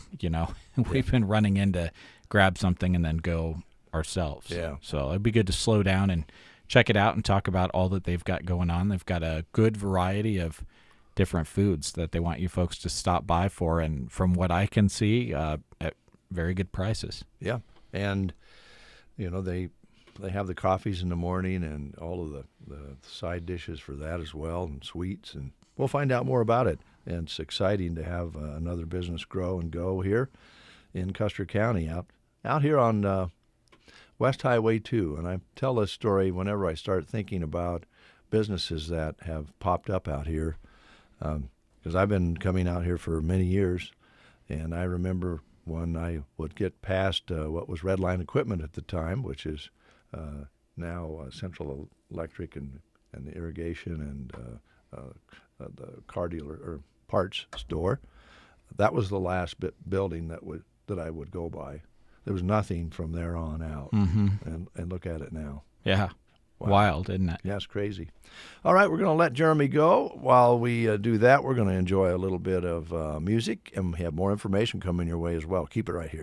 we've been running in to grab something and then go ourselves. Yeah. So it'd be good to slow down and check it out and talk about all that they've got going on. They've got a good variety of different foods that they want you folks to stop by for, and from what I can see, at very good prices. Yeah, and they have the coffees in the morning and all of the side dishes for that as well, and sweets, and we'll find out more about it. And it's exciting to have another business grow and go here in Custer County, out here on West Highway 2. And I tell this story whenever I start thinking about businesses that have popped up out here, because I've been coming out here for many years, and I remember when I would get past what was Red Line Equipment at the time, which is now Central Electric and the irrigation and the car dealer or parts store. That was the last building that I would go by. There was nothing from there on out, and look at it now. Yeah. Wow. Wild, isn't it? Yeah, it's crazy. All right, we're going to let Jeremy go. While we do that, we're going to enjoy a little bit of music, and we have more information coming your way as well. Keep it right here.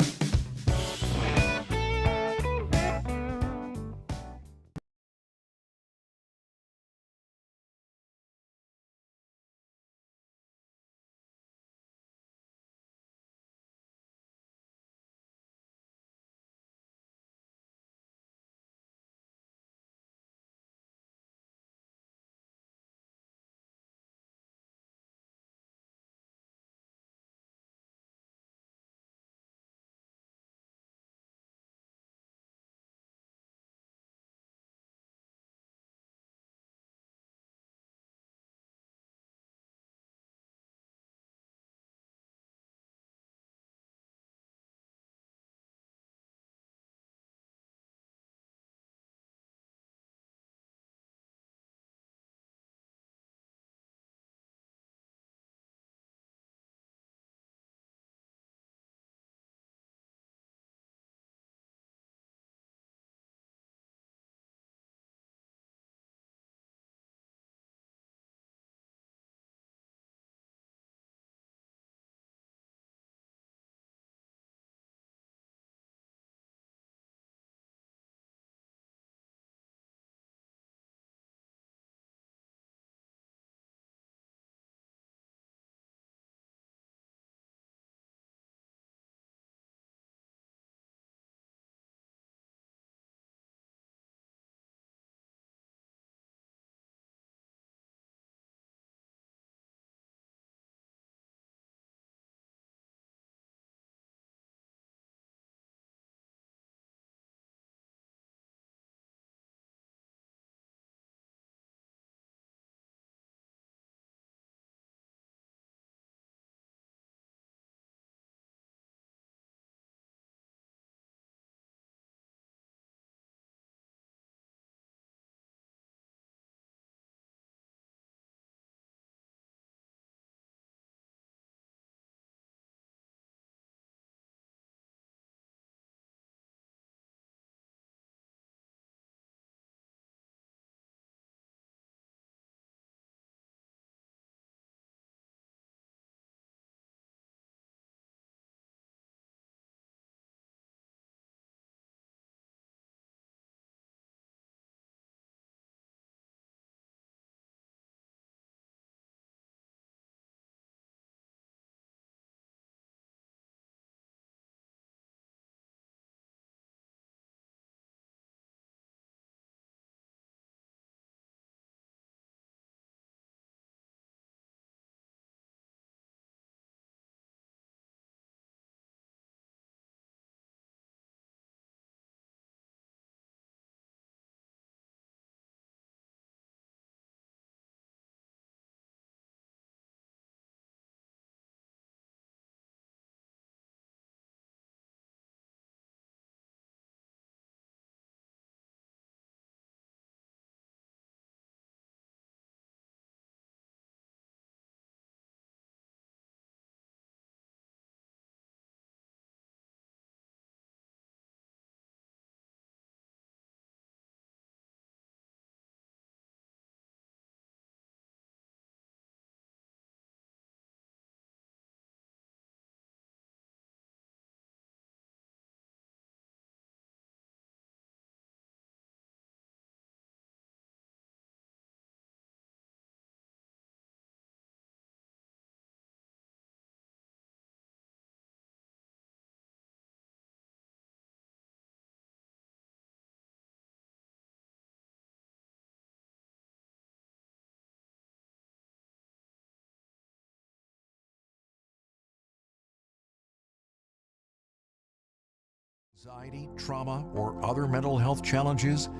Anxiety, trauma, or other mental health challenges?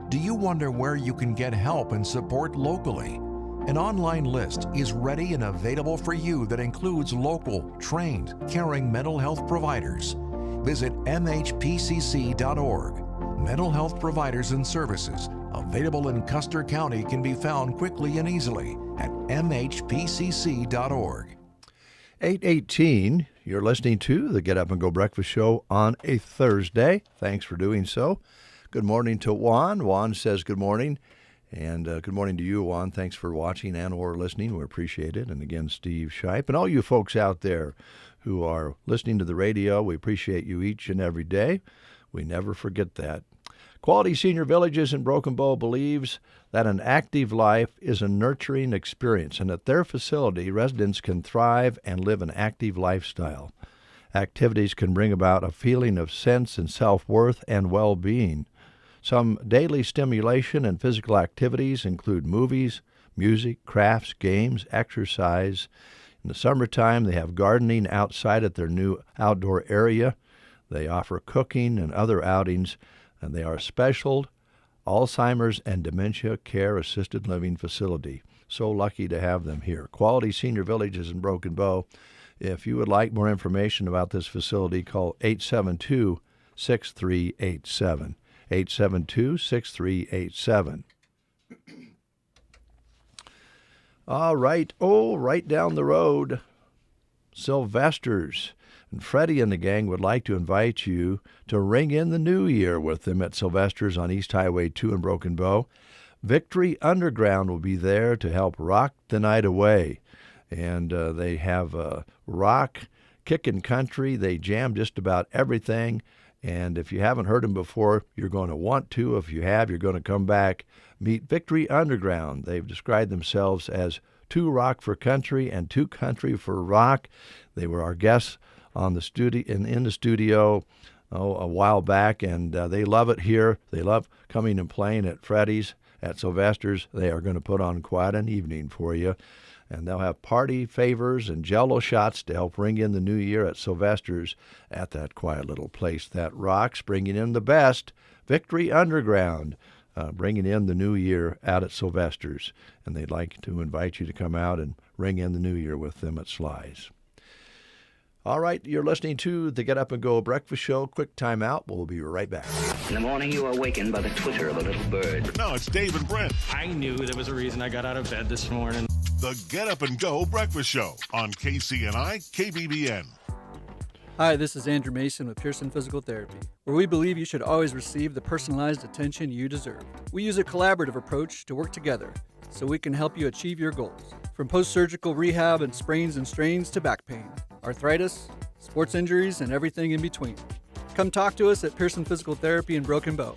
Do you wonder where you can get help and support locally? An online list is ready and available for you that includes local, trained, caring mental health providers. Visit mhpcc.org. Mental health providers and services available in Custer County can be found quickly and easily at mhpcc.org. 8:18, you're listening to the Get Up and Go Breakfast Show on a Thursday. Thanks for doing so. Good morning to Juan. Juan says good morning. And good morning to you, Juan. Thanks for watching and or listening. We appreciate it. And again, Steve Shipe. And all you folks out there who are listening to the radio, we appreciate you each and every day. We never forget that. Quality Senior Villages in Broken Bow believes that an active life is a nurturing experience, and at their facility, residents can thrive and live an active lifestyle. Activities can bring about a feeling of sense and self-worth and well-being. Some daily stimulation and physical activities include movies, music, crafts, games, exercise. In the summertime, they have gardening outside at their new outdoor area. They offer cooking and other outings, and they are a special Alzheimer's and Dementia Care Assisted Living facility. So lucky to have them here. Quality Senior Villages in Broken Bow. If you would like more information about this facility, call 872-6387. 872-6387. All right. Oh, right down the road, Sylvester's. And Freddie and the gang would like to invite you to ring in the new year with them at Sylvester's on East Highway 2 in Broken Bow. Victory Underground will be there to help rock the night away. And they have rock, kickin' country. They jam just about everything. And if you haven't heard them before, you're going to want to. If you have, you're going to come back. Meet Victory Underground. They've described themselves as 2 rock for country and 2 country for rock. They were our guests on the studio in the studio a while back, and they love it here. They love coming and playing at Freddie's, at Sylvester's. They are going to put on quite an evening for you, and they'll have party favors and Jell-O shots to help ring in the new year at Sylvester's at that quiet little place that rocks, bringing in the best. Victory Underground, bringing in the new year out at Sylvester's, and they'd like to invite you to come out and ring in the new year with them at Sly's. All right, you're listening to the Get Up and Go Breakfast Show. Quick time out. We'll be right back. In the morning, you are awakened by the twitter of a little bird. Now it's Dave and Brent. I knew there was a reason I got out of bed this morning. The Get Up and Go Breakfast Show on KCNI KBBN. Hi, this is Andrew Mason with Pearson Physical Therapy, where we believe you should always receive the personalized attention you deserve. We use a collaborative approach to work together so we can help you achieve your goals. From post-surgical rehab and sprains and strains to back pain, arthritis, sports injuries, and everything in between. Come talk to us at Pearson Physical Therapy in Broken Bow,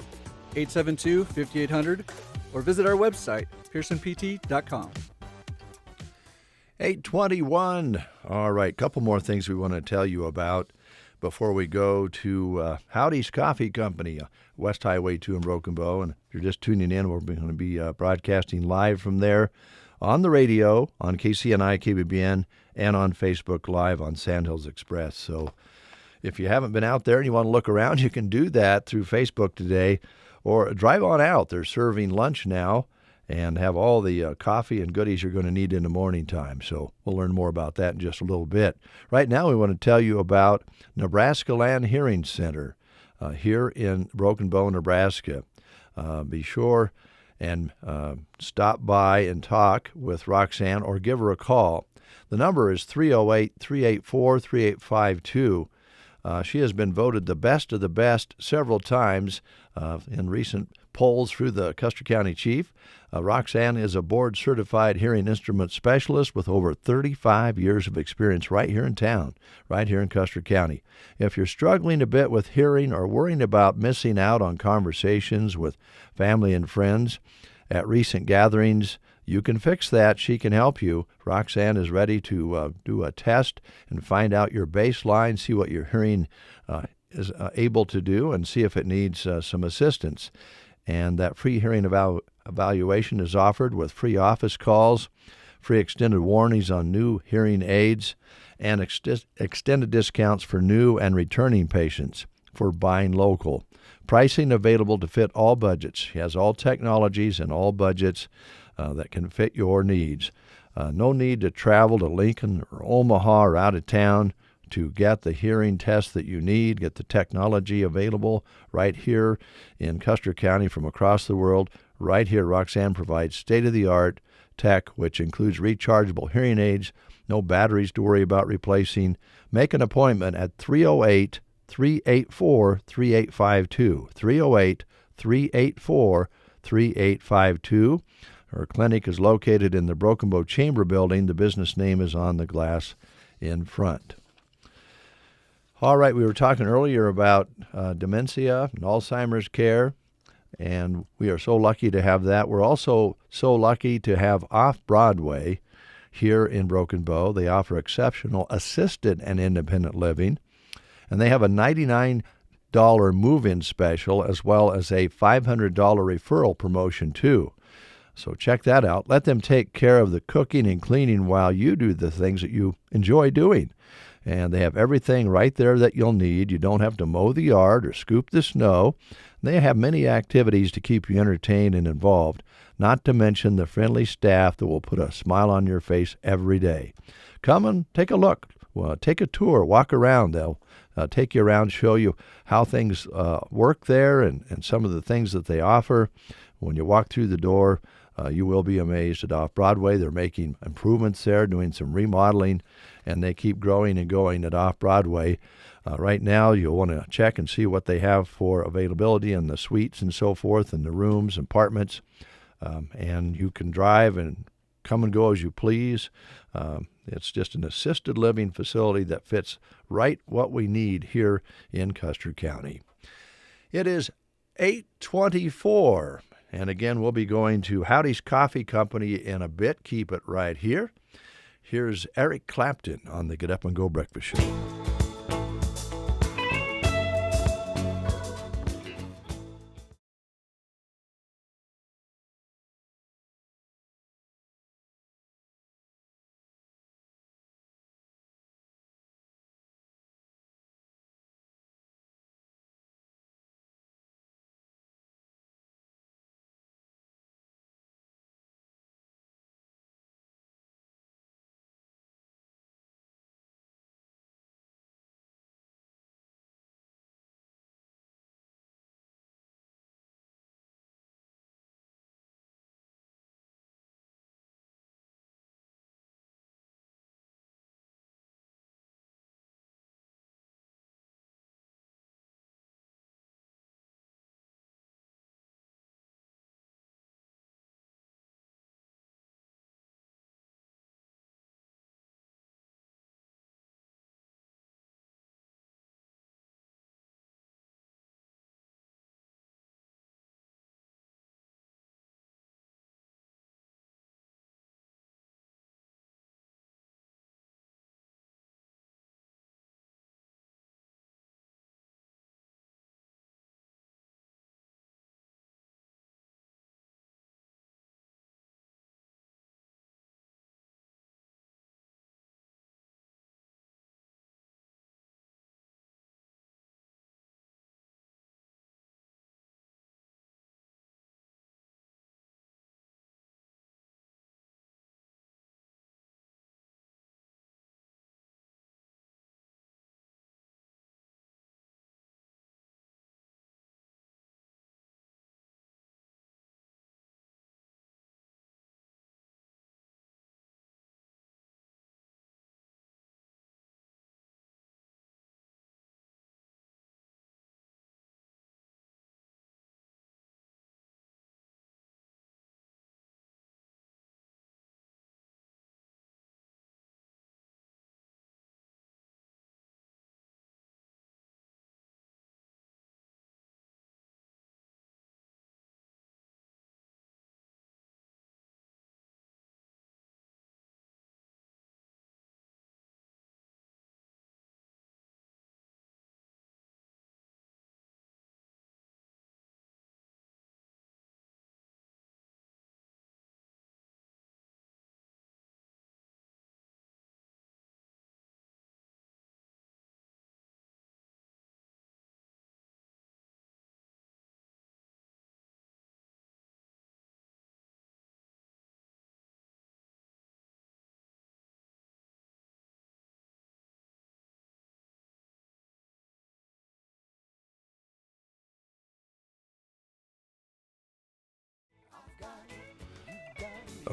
872-5800, or visit our website, pearsonpt.com. 8:21. All right, couple more things we want to tell you about before we go to Howdy's Coffee Company, West Highway 2 in Broken Bow. And if you're just tuning in, we're going to be broadcasting live from there on the radio, on KCNI, KBBN, and on Facebook Live on Sandhills Express. So if you haven't been out there and you want to look around, you can do that through Facebook today, or drive on out. They're serving lunch now and have all the coffee and goodies you're going to need in the morning time. So we'll learn more about that in just a little bit. Right now we want to tell you about Nebraska Land Hearing Center here in Broken Bow, Nebraska. Be sure and stop by and talk with Roxanne or give her a call. The number is 308-384-3852. She has been voted the best of the best several times in recent polls through the Custer County Chief. Roxanne is a board-certified hearing instrument specialist with over 35 years of experience right here in town, right here in Custer County. If you're struggling a bit with hearing or worrying about missing out on conversations with family and friends at recent gatherings, you can fix that. She can help you. Roxanne is ready to do a test and find out your baseline, see what your hearing is able to do, and see if it needs some assistance. And that free hearing evaluation is offered with free office calls, free extended warranties on new hearing aids, and extended discounts for new and returning patients. for buying local. Pricing available to fit all budgets. He has all technologies and all budgets that can fit your needs. No need to travel to Lincoln or Omaha or out of town to get the hearing test that you need, get the technology available right here in Custer County from across the world. Right here, Roxanne provides state-of-the-art tech, which includes rechargeable hearing aids, no batteries to worry about replacing. Make an appointment at 308-384-3852, 308-384-3852. Her clinic is located in the Broken Bow Chamber Building. The business name is on the glass in front. All right, we were talking earlier about dementia and Alzheimer's care, and we are so lucky to have that. We're also so lucky to have Off-Broadway here in Broken Bow. They offer exceptional assisted and independent living, and they have a $99 move-in special as well as a $500 referral promotion too. So check that out. Let them take care of the cooking and cleaning while you do the things that you enjoy doing. And they have everything right there that you'll need. You don't have to mow the yard or scoop the snow. They have many activities to keep you entertained and involved, not to mention the friendly staff that will put a smile on your face every day. Come and take a look. Well, take a tour. Walk around. They'll take you around, show you how things work there and some of the things that they offer. When you walk through the door, you will be amazed at Off-Broadway. They're making improvements there, doing some remodeling, and they keep growing and going at Off-Broadway. Right now, you'll want to check and see what they have for availability in the suites and so forth, and the rooms, apartments, and you can drive and come and go as you please. It's just an assisted living facility that fits right what we need here in Custer County. It is 8:24. And again, we'll be going to Howdy's Coffee Company in a bit. Keep it right here. Here's Eric Clapton on the Get Up and Go Breakfast Show.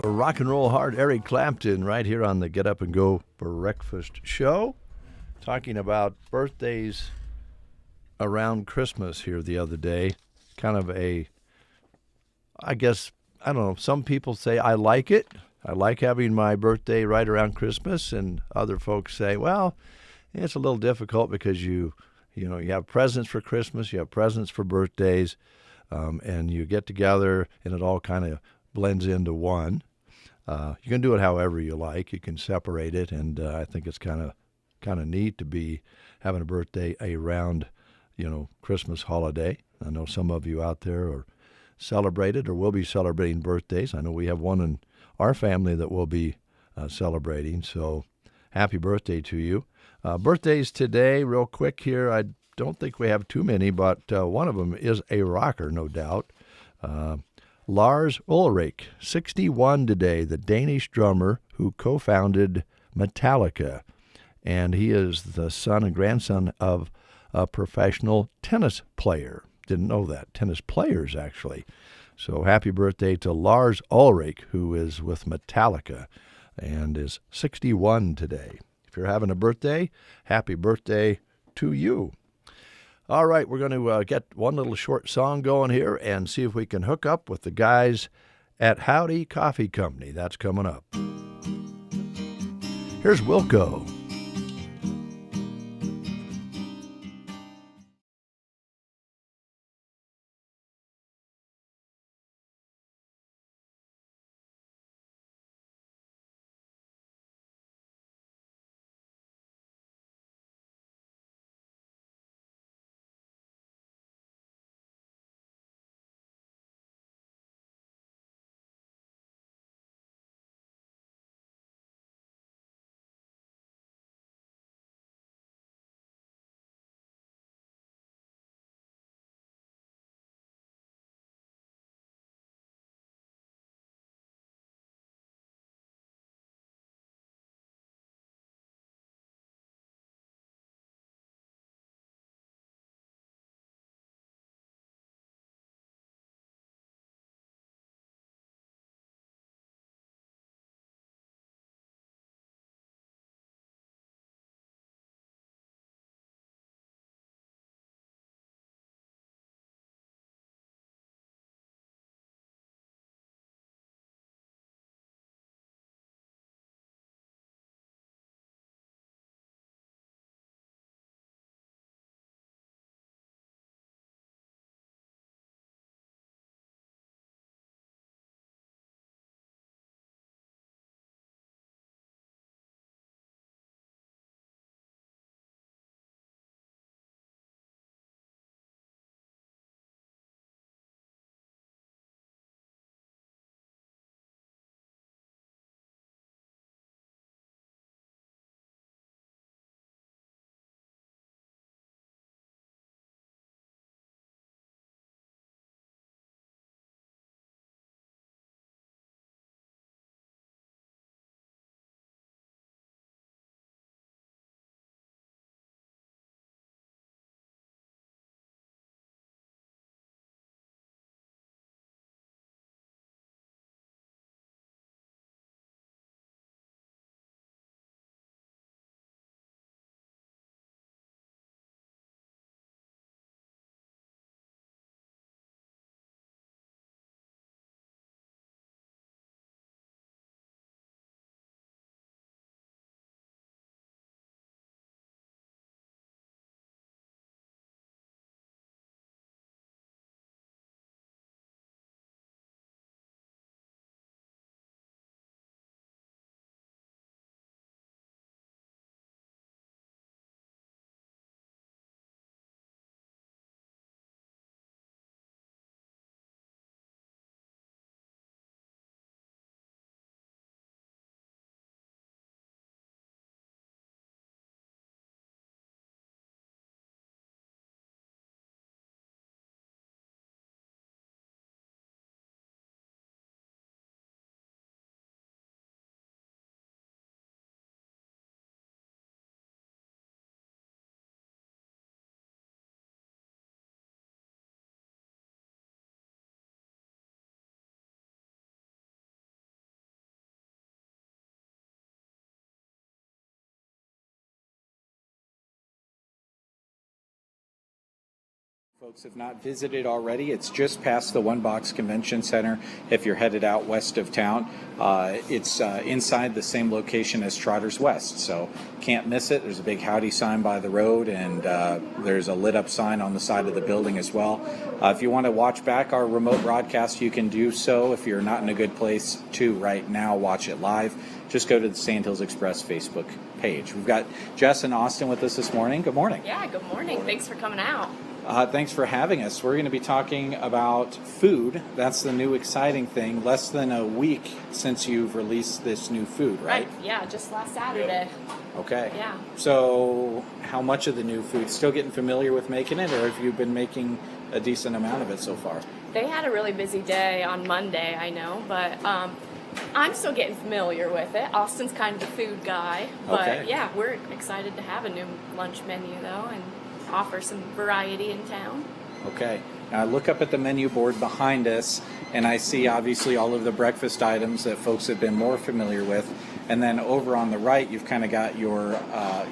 Rock and roll hard Eric Clapton right here on the Get Up and Go Breakfast Show, talking about birthdays around Christmas here the other day. Kind of I don't know, some people say I like it. I like having my birthday right around Christmas, and other folks say, well, it's a little difficult because you have presents for Christmas, you have presents for birthdays, and you get together and it all kind of blends into one. You can do it however you like. You can separate it, and I think it's kind of neat to be having a birthday around, Christmas holiday. I know some of you out there are celebrated or will be celebrating birthdays. I know we have one in our family that will be celebrating. So, happy birthday to you. Birthdays today, real quick here. I don't think we have too many, but one of them is a rocker, no doubt. Lars Ulrich, 61 today, the Danish drummer who co-founded Metallica. And he is the son and grandson of a professional tennis player. Didn't know that. Tennis players, actually. So happy birthday to Lars Ulrich, who is with Metallica and is 61 today. If you're having a birthday, happy birthday to you. All right, we're going to get one little short song going here and see if we can hook up with the guys at Howdy Coffee Company. That's coming up. Here's Wilco. Folks have not visited already. It's just past the One Box Convention Center if you're headed out west of town. It's inside the same location as Trotter's West, so can't miss it. There's a big howdy sign by the road, and there's a lit up sign on the side of the building as well. If you want to watch back our remote broadcast, you can do so. If you're not in a good place to right now watch it live, just go to the Sandhills Express Facebook page. We've got Jess and Austin with us this morning. Good morning. Yeah, good morning. Thanks for coming out. Thanks for having us. We're going to be talking about food. That's the new exciting thing. Less than a week since you've released this new food, right? Yeah, just last Saturday. Okay. Yeah. So how much of the new food? Still getting familiar with making it, or have you been making a decent amount of it so far? They had a really busy day on Monday, I know, but I'm still getting familiar with it. Austin's kind of the food guy. But yeah, we're excited to have a new lunch menu, though, and offer some variety in town. Okay. Now I look up at the menu board behind us, and I see obviously all of the breakfast items that folks have been more familiar with. And then over on the right, you've kind of got your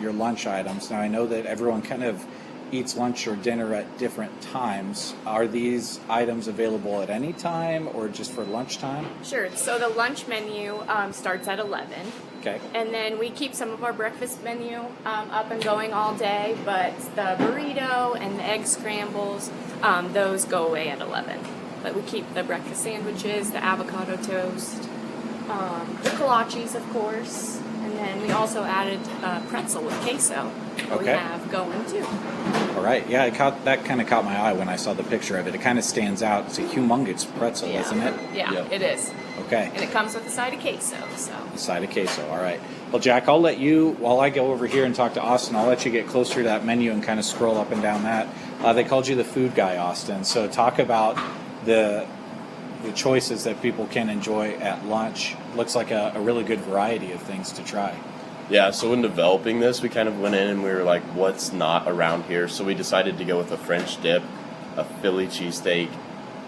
lunch items. Now I know that everyone kind of eats lunch or dinner at different times. Are these items available at any time or just for lunchtime? Sure. So the lunch menu starts at 11. Okay. And then we keep some of our breakfast menu up and going all day, but the burrito and the egg scrambles, those go away at 11. But we keep the breakfast sandwiches, the avocado toast, the kolaches, of course, and then we also added pretzel with queso that we have going too. All right. Yeah, that kind of caught my eye when I saw the picture of it. It kind of stands out. It's a humongous pretzel, isn't it? Yeah, it is. Okay. And it comes with a side of queso. So. A side of queso. All right. Well, Jack, I'll let you, while I go over here and talk to Austin, I'll let you get closer to that menu and kind of scroll up and down that. They called you the food guy, Austin. So talk about the choices that people can enjoy at lunch. Looks like a really good variety of things to try. Yeah, so in developing this, we kind of went in and we were like, what's not around here? So we decided to go with a French dip, a Philly cheesesteak,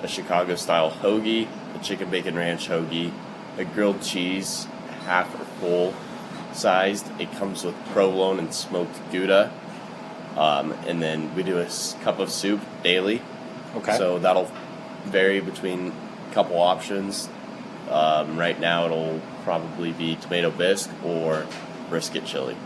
a Chicago-style hoagie, a chicken bacon ranch hoagie, a grilled cheese, half or full sized. It comes with provolone and smoked Gouda. And then we do a cup of soup daily. Okay. So that'll vary between a couple options. Right now it'll probably be tomato bisque or brisket chili.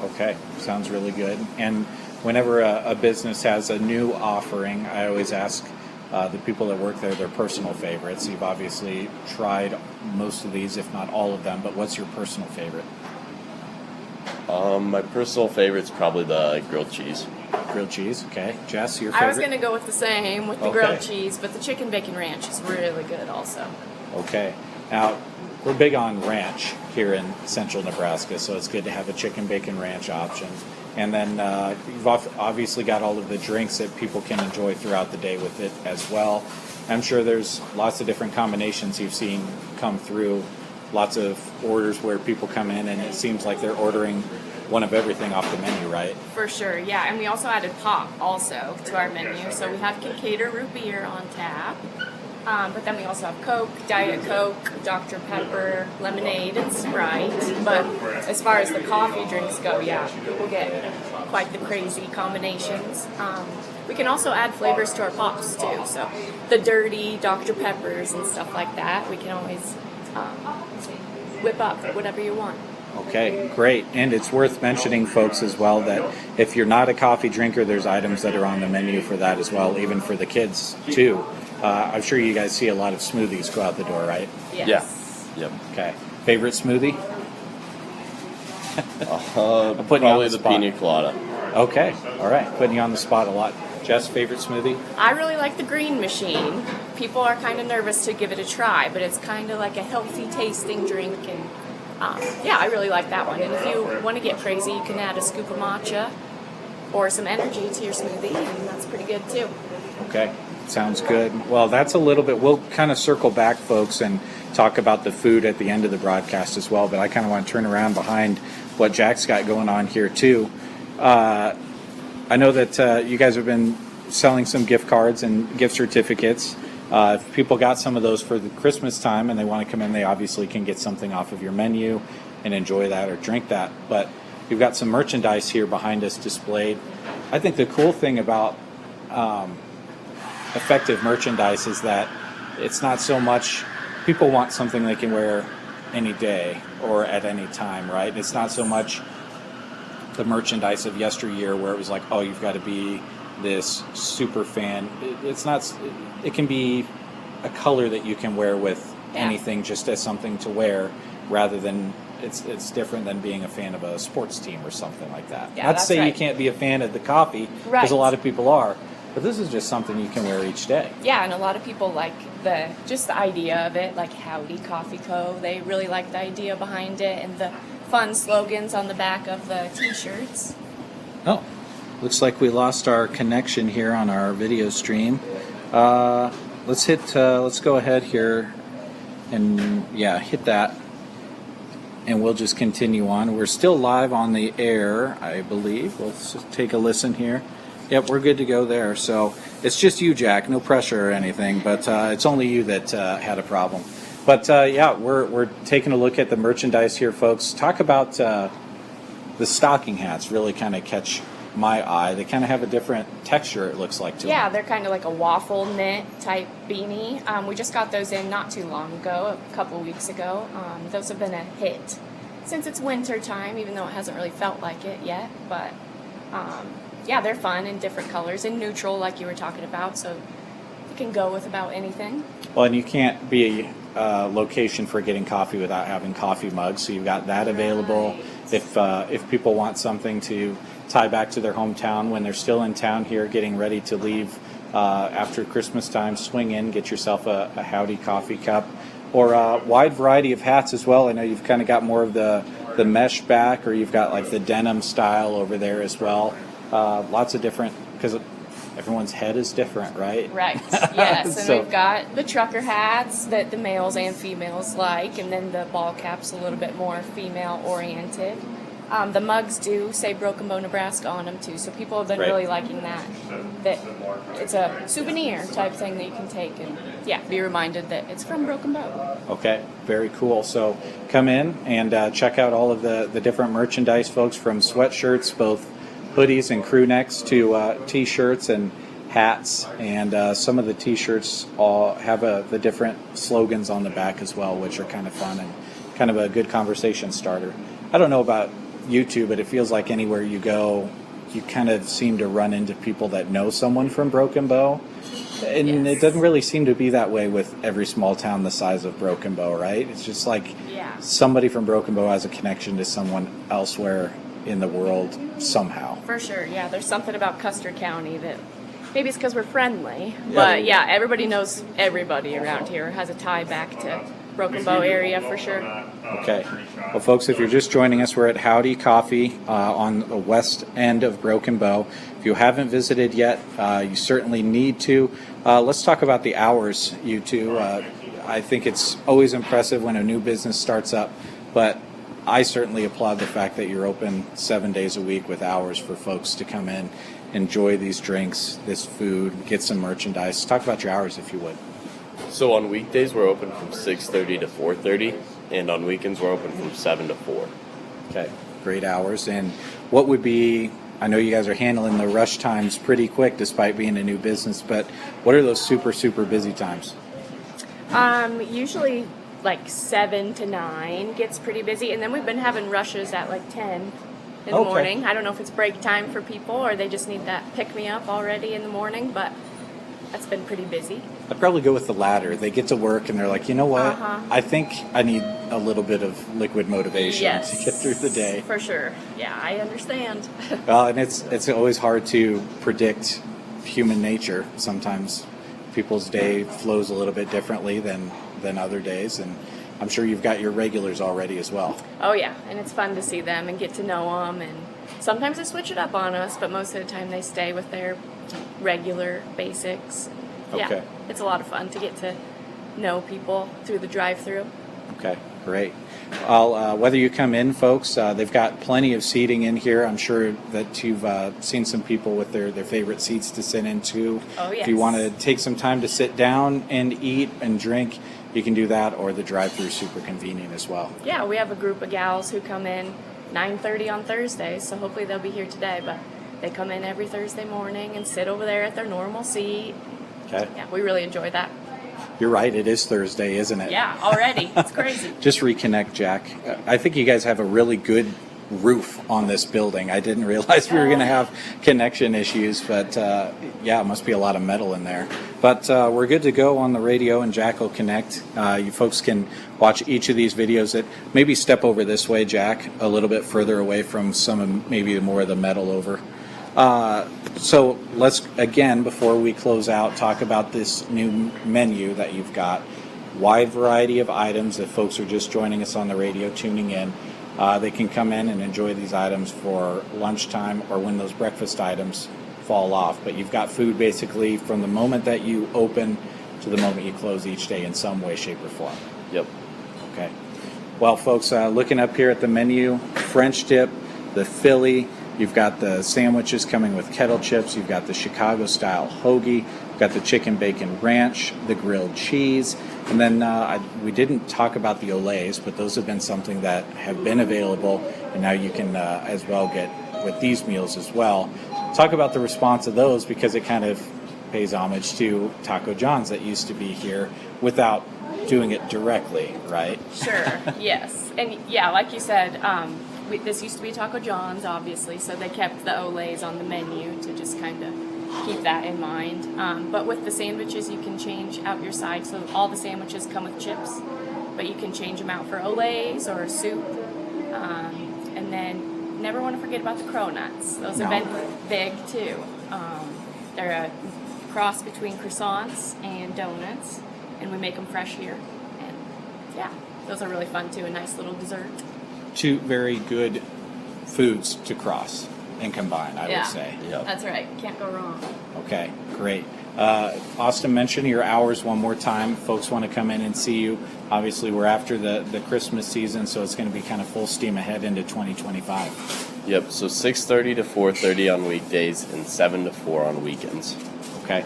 Okay, sounds really good. And whenever a business has a new offering, I always ask the people that work there their personal favorites. You've obviously tried most of these, if not all of them, but what's your personal favorite? My personal favorite's probably the grilled cheese. Grilled cheese, okay. Jess, your favorite? I was going to go with the same, with the grilled cheese, but the chicken bacon ranch is really good also. Okay. Now, we're big on ranch here in central Nebraska, so it's good to have a chicken bacon ranch option. And then you've obviously got all of the drinks that people can enjoy throughout the day with it as well. I'm sure there's lots of different combinations you've seen come through, lots of orders where people come in and it seems like they're ordering one of everything off the menu, right? For sure, yeah. And we also added pop also to our menu. So we have Kincaid root beer on tap. But then we also have Coke, Diet Coke, Dr. Pepper, lemonade, and Sprite. But as far as the coffee drinks go, yeah, we'll get quite the crazy combinations. We can also add flavors to our pops too. So the dirty Dr. Peppers and stuff like that, we can always whip up whatever you want. Okay, great. And it's worth mentioning, folks, as well, that if you're not a coffee drinker, there's items that are on the menu for that as well, even for the kids too. I'm sure you guys see a lot of smoothies go out the door, right? Yes. Yeah. Yep. Okay. Favorite smoothie? Probably the pina colada. Okay. All right. Putting you on the spot a lot. Jess, favorite smoothie? I really like the Green Machine. People are kind of nervous to give it a try, but it's kind of like a healthy tasting drink, and yeah, I really like that one. And if you want to get crazy, you can add a scoop of matcha or some energy to your smoothie, and that's pretty good too. Okay. Sounds good. Well, that's a little bit, we'll kind of circle back, folks, and talk about the food at the end of the broadcast as well, but I kind of want to turn around behind what Jack's got going on here too. I know that you guys have been selling some gift cards and gift certificates. If people got some of those for the Christmas time and they want to come in, they obviously can get something off of your menu and enjoy that or drink that. But you've got some merchandise here behind us displayed. I think the cool thing about effective merchandise is that it's not so much people want something they can wear any day or at any time, right? It's not so much the merchandise of yesteryear where it was like, oh, you've got to be this super fan. It's not. It can be a color that you can wear with anything, just as something to wear, rather than it's different than being a fan of a sports team or something like that. Yeah, not to say right. you can't be a fan of the coffee, because Right. a lot of people are, but this is just something you can wear each day. Yeah, and a lot of people like the idea of it, like Howdy Coffee Co. They really like the idea behind it and the fun slogans on the back of the T-shirts. Oh, looks like we lost our connection here on our video stream. Let's go ahead here and hit that. And we'll just continue on. We're still live on the air, I believe. We'll just take a listen here. Yep, we're good to go there. So it's just you, Jack. No pressure or anything, but it's only you that had a problem. But we're taking a look at the merchandise here, folks. Talk about the stocking hats. Really kind of catch my eye. They kind of have a different texture, it looks like, to Yeah, them. they're kind of like a waffle knit type beanie. We just got those in not too long ago, a couple weeks ago. Those have been a hit since it's winter time, even though it hasn't really felt like it yet. But they're fun in different colors and neutral, like you were talking about, so you can go with about anything. Well, and you can't be a location for getting coffee without having coffee mugs, so you've got that available. If people want something to tie back to their hometown when they're still in town here, getting ready to leave after Christmas time, swing in, get yourself a Howdy coffee cup, or a wide variety of hats as well. I know you've kind of got more of the mesh back, or you've got like the denim style over there as well. Lots of different, because everyone's head is different, right? Right, yes. And So- we've got the trucker hats that the males and females like, and then the ball cap's a little bit more female-oriented. The mugs do say Broken Bow, Nebraska on them, too, so people have been Right. really liking that it's a souvenir type thing that you can take and, be reminded that it's from Broken Bow. Okay, very cool. So come in and check out all of the different merchandise, folks, from sweatshirts, both hoodies and crew necks, to T-shirts and hats. And some of the T-shirts all have the different slogans on the back as well, which are kind of fun and kind of a good conversation starter. I don't know about you two, but it feels like anywhere you go, you kind of seem to run into people that know someone from Broken Bow. And it doesn't really seem to be that way with every small town the size of Broken Bow, right? It's just like somebody from Broken Bow has a connection to someone elsewhere in the world somehow. For sure, yeah. There's something about Custer County that maybe it's because we're friendly, but everybody knows everybody around here, has a tie back to Broken Bow area for sure. Okay. Well, folks, if you're just joining us, we're at Howdy Coffee on the west end of Broken Bow. If you haven't visited yet, you certainly need to. Let's talk about the hours, you two. I think it's always impressive when a new business starts up, but I certainly applaud the fact that you're open 7 days a week with hours for folks to come in, enjoy these drinks, this food, get some merchandise. Talk about your hours, if you would. So on weekdays, we're open from 6:30 to 4:30, and on weekends, we're open from 7 to 4. Okay, great hours. And what would be, I know you guys are handling the rush times pretty quick despite being a new business, but what are those super, super busy times? Usually like 7 to 9 gets pretty busy, and then we've been having rushes at like 10 in the morning. I don't know if it's break time for people or they just need that pick-me-up already in the morning, but that's been pretty busy. I'd probably go with the latter. They get to work and they're like, you know what? I think I need a little bit of liquid motivation to get through the day. For sure. Yeah, I understand. Well, and it's always hard to predict human nature. Sometimes people's day flows a little bit differently than other days, and I'm sure you've got your regulars already as well. Oh yeah, and it's fun to see them and get to know them, and sometimes they switch it up on us, but most of the time they stay with their regular basics. Yeah, Okay. it's a lot of fun to get to know people through the drive-through. Okay, great. Well, whether you come in, folks, they've got plenty of seating in here. I'm sure that you've seen some people with their favorite seats to sit into. Oh, yes. If you want to take some time to sit down and eat and drink, you can do that, or the drive-through is super convenient as well. Yeah, we have a group of gals who come in 9:30 on Thursdays, so hopefully they'll be here today, but they come in every Thursday morning and sit over there at their normal seat, Okay. Yeah, we really enjoy that. You're right. It is Thursday, isn't it? Yeah, already. It's crazy. Just reconnect, Jack. I think you guys have a really good roof on this building. I didn't realize we were going to have connection issues, but yeah, it must be a lot of metal in there. But we're good to go on the radio, and Jack will connect. You folks can watch each of these videos. That maybe step over this way, Jack, a little bit further away from some of maybe more of the metal over. So let's, again, before we close out, talk about this new menu that you've got. Wide variety of items. If folks are just joining us on the radio, tuning in, they can come in and enjoy these items for lunchtime or when those breakfast items fall off. But you've got food basically from the moment that you open to the moment you close each day in some way, shape, or form. Yep. Okay. Well, folks, looking up here at the menu, French dip, the Philly. You've got the sandwiches coming with kettle chips. You've got the Chicago-style hoagie. You've got the chicken bacon ranch, the grilled cheese. And then we didn't talk about the Olays, but those have been something that have been available, and now you can as well get with these meals as well. Talk about the response of those, because it kind of pays homage to Taco John's that used to be here without doing it directly, right? Sure, yes. And yeah, like you said, this used to be Taco John's, obviously, so they kept the Olays on the menu to just kind of keep that in mind. But with the sandwiches, you can change out your side. So all the sandwiches come with chips, but you can change them out for Olays or soup. And then never want to forget about the cronuts. Those have been big too. They're a cross between croissants and donuts, and we make them fresh here. And yeah, those are really fun too, a nice little dessert. Two very good foods to cross and combine, I would say. Yeah, that's right. Can't go wrong. Okay, great. Austin, mention your hours one more time. Folks want to come in and see you. Obviously, we're after the Christmas season, so it's going to be kind of full steam ahead into 2025. Yep, so 6:30 to 4:30 on weekdays and 7 to 4 on weekends. Okay.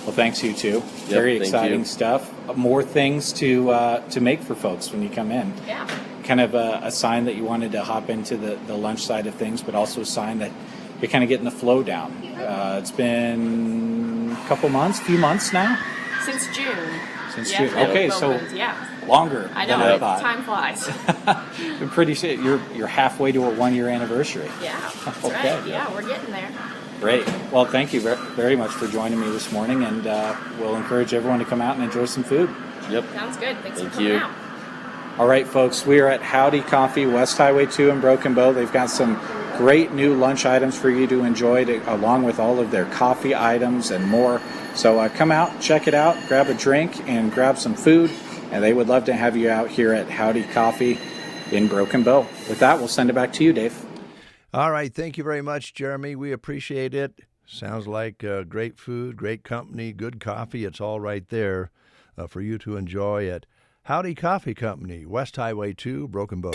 Well, thanks, you two. Yep, Very thank exciting you. stuff. More things to make for folks when you come in. Yeah. Kind of a sign that you wanted to hop into the lunch side of things, but also a sign that you're kind of getting the flow down. It's been a few months now? Since June. Since Yeah, June. for Okay, the so Romans, yeah. longer I than know, I thought. time flies. I'm pretty sure you're halfway to a 1-year anniversary. Yeah, that's Okay. right. Yeah, we're getting there. Great. Well, thank you very much for joining me this morning, and we'll encourage everyone to come out and enjoy some food. Yep. Sounds good. Thanks for Thank coming you. out. All right, folks, we are at Howdy Coffee, West Highway 2 in Broken Bow. They've got some great new lunch items for you to enjoy, along with all of their coffee items and more. So come out, check it out, grab a drink, and grab some food. And they would love to have you out here at Howdy Coffee in Broken Bow. With that, we'll send it back to you, Dave. All right. Thank you very much, Jeremy. We appreciate it. Sounds like great food, great company, good coffee. It's all right there for you to enjoy at Howdy Coffee Company, West Highway 2, Broken Bow.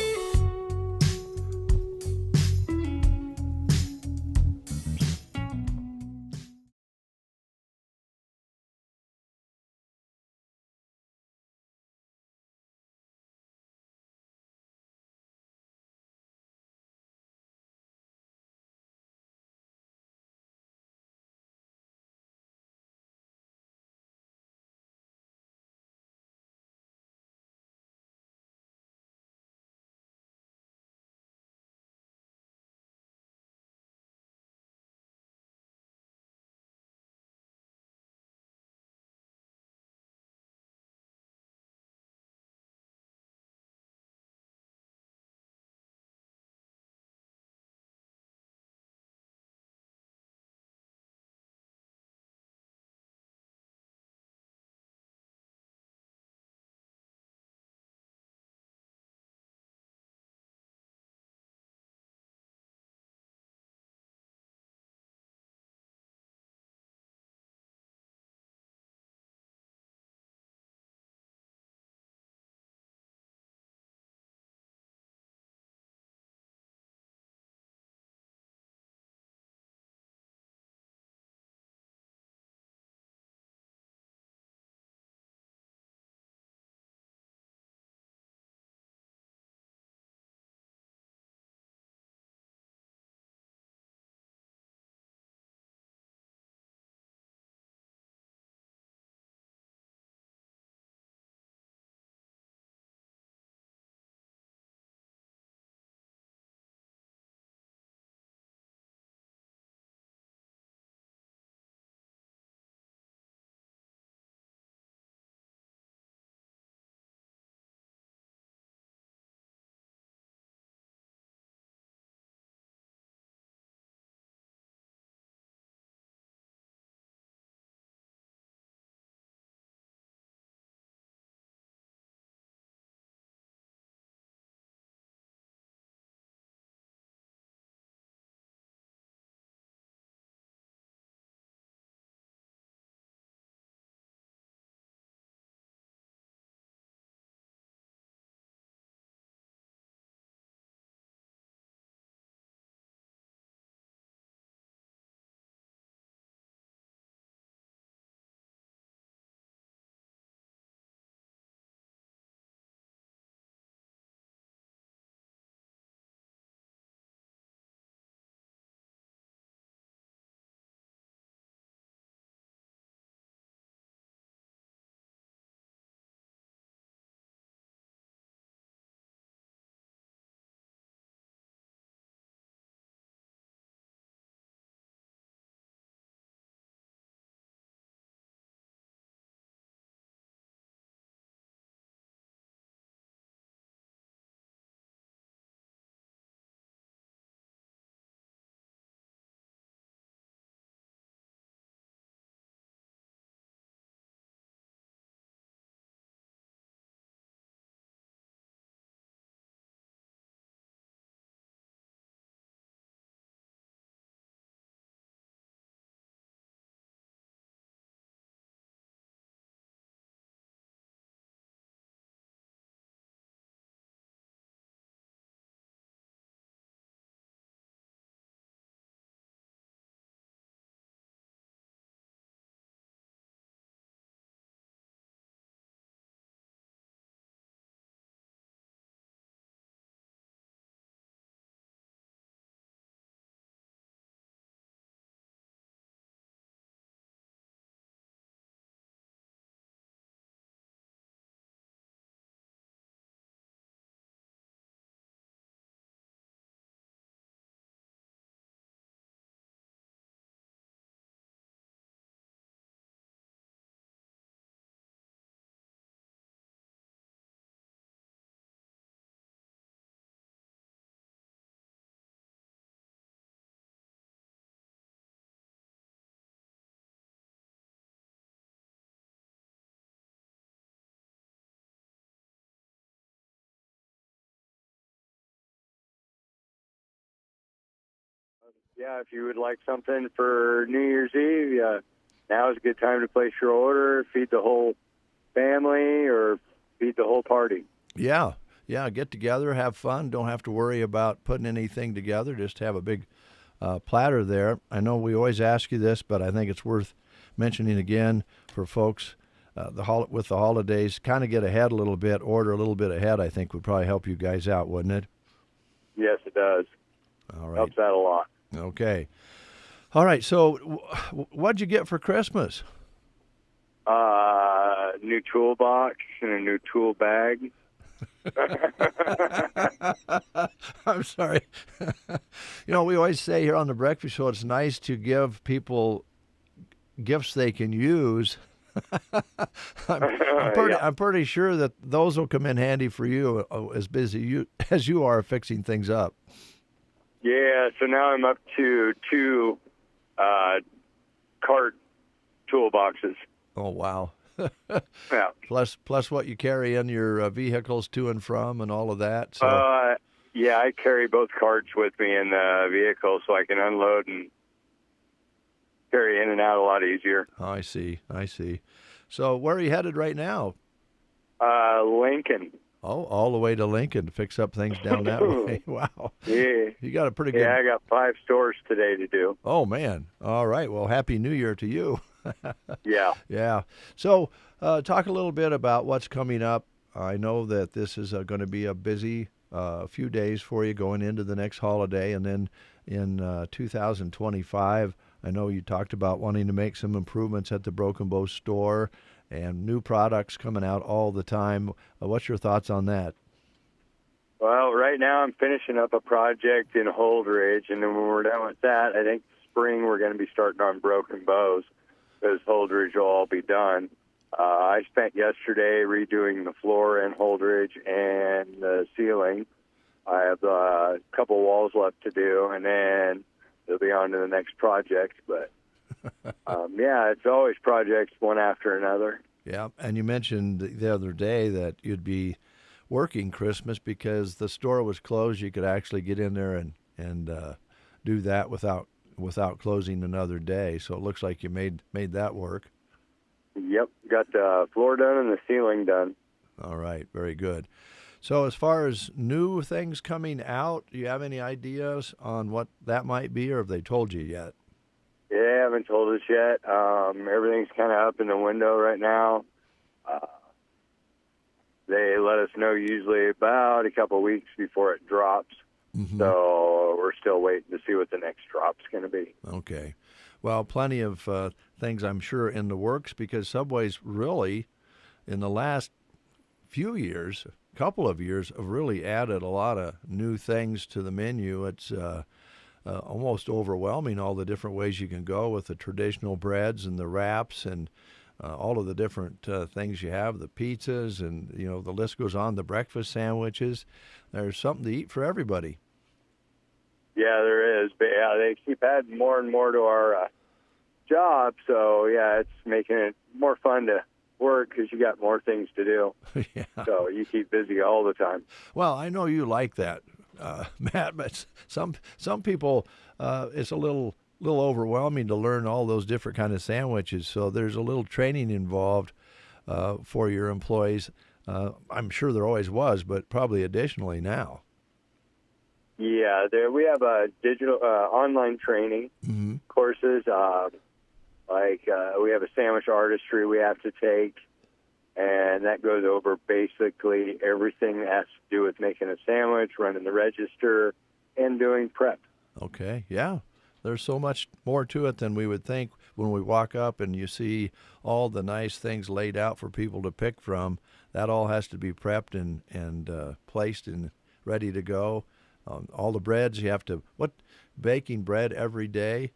Yeah, if you would like something for New Year's Eve, now is a good time to place your order, feed the whole family, or feed the whole party. Yeah, get together, have fun. Don't have to worry about putting anything together. Just have a big platter there. I know we always ask you this, but I think it's worth mentioning again for folks with the holidays. Kind of get ahead a little bit, order a little bit ahead. I think would probably help you guys out, wouldn't it? Yes, it does. All right. Helps out a lot. Okay. All right. So, what'd you get for Christmas? New toolbox and a new tool bag. I'm sorry. We always say here on the Breakfast Show, it's nice to give people gifts they can use. I'm pretty sure that those will come in handy for you, as busy as you are fixing things up. Yeah, so now I'm up to 2 cart toolboxes. Oh, wow. Yeah. Plus what you carry in your vehicles to and from and all of that. So. Yeah, I carry both carts with me in the vehicle so I can unload and carry in and out a lot easier. I see. So where are you headed right now? Lincoln. Oh, all the way to Lincoln to fix up things down that way. Wow. Yeah. You got a pretty good... Yeah, I got 5 stores today to do. Oh, man. All right. Well, Happy New Year to you. Yeah. Yeah. So talk a little bit about what's coming up. I know that this is going to be a busy few days for you going into the next holiday. And then in 2025, I know you talked about wanting to make some improvements at the Broken Bow store and new products coming out all the time. What's your thoughts on that? Well, right now I'm finishing up a project in Holdridge, and then when we're done with that, I think spring we're going to be starting on Broken Bows, because Holdridge will all be done. I spent yesterday redoing the floor in Holdridge and the ceiling. I have a couple walls left to do, and then it'll be on to the next project. But, yeah, it's always projects one after another. Yeah, and you mentioned the other day that you'd be working Christmas because the store was closed. You could actually get in there and do that without closing another day. So it looks like you made that work. Yep, got the floor done and the ceiling done. All right, very good. So as far as new things coming out, do you have any ideas on what that might be, or have they told you yet? Yeah, they haven't told us yet. Everything's kind of up in the window right now. They let us know usually about a couple of weeks before it drops. Mm-hmm. So we're still waiting to see what the next drop's going to be. Okay. Well, plenty of things, I'm sure, in the works, because Subway's really, in the last couple of years, have really added a lot of new things to the menu. It's almost overwhelming, all the different ways you can go with the traditional breads and the wraps and all of the different things you have, the pizzas, and the list goes on, the breakfast sandwiches. There's something to eat for everybody. Yeah, there is. But yeah, they keep adding more and more to our job. So yeah, it's making it more fun to work because you got more things to do. Yeah. So you keep busy all the time. Well, I know you like that, Matt. But some people, it's a little overwhelming to learn all those different kind of sandwiches. So there's a little training involved for your employees. I'm sure there always was, but probably additionally now. Yeah, we have a digital online training courses. We have a sandwich artistry we have to take, and that goes over basically everything that has to do with making a sandwich, running the register, and doing prep. Okay, yeah. There's so much more to it than we would think when we walk up and you see all the nice things laid out for people to pick from. That all has to be prepped and placed and ready to go. All the breads, you have to, baking bread every day,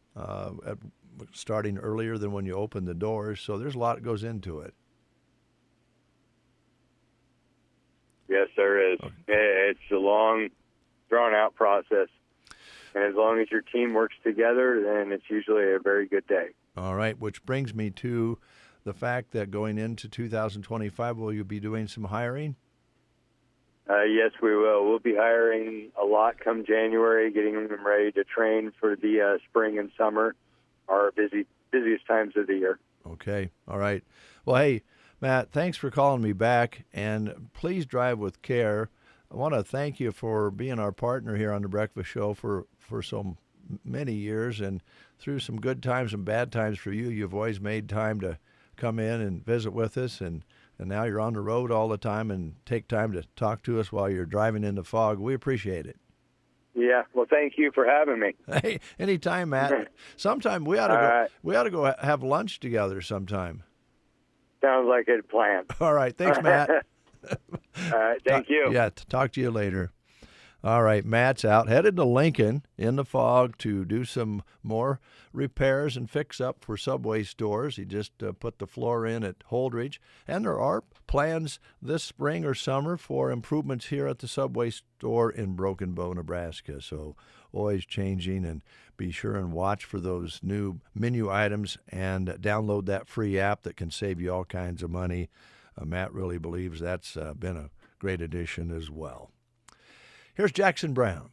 starting earlier than when you open the doors. So there's a lot that goes into it. Yes, there is. Okay. It's a long, drawn-out process. And as long as your team works together, then it's usually a very good day. All right, which brings me to the fact that going into 2025, will you be doing some hiring? Yes, we will. We'll be hiring a lot come January, getting them ready to train for the spring and summer, our busiest times of the year. Okay. All right. Well, hey, Matt, thanks for calling me back, and please drive with care. I want to thank you for being our partner here on the Breakfast Show for so many years, and through some good times and bad times for you, you've always made time to come in and visit with us, and now you're on the road all the time and take time to talk to us while you're driving in the fog. We appreciate it. Yeah, well, thank you for having me. Hey, anytime, Matt. Sometime we ought to go. Right. We ought to go have lunch together sometime. Sounds like a plan. All right, thanks, Matt. All right, thank you. Yeah, talk to you later. All right, Matt's out, headed to Lincoln in the fog to do some more repairs and fix up for Subway stores. He just put the floor in at Holdridge. And there are plans this spring or summer for improvements here at the Subway store in Broken Bow, Nebraska. So always changing, and be sure and watch for those new menu items and download that free app that can save you all kinds of money. Matt really believes that's been a great addition as well. Here's Jackson Brown.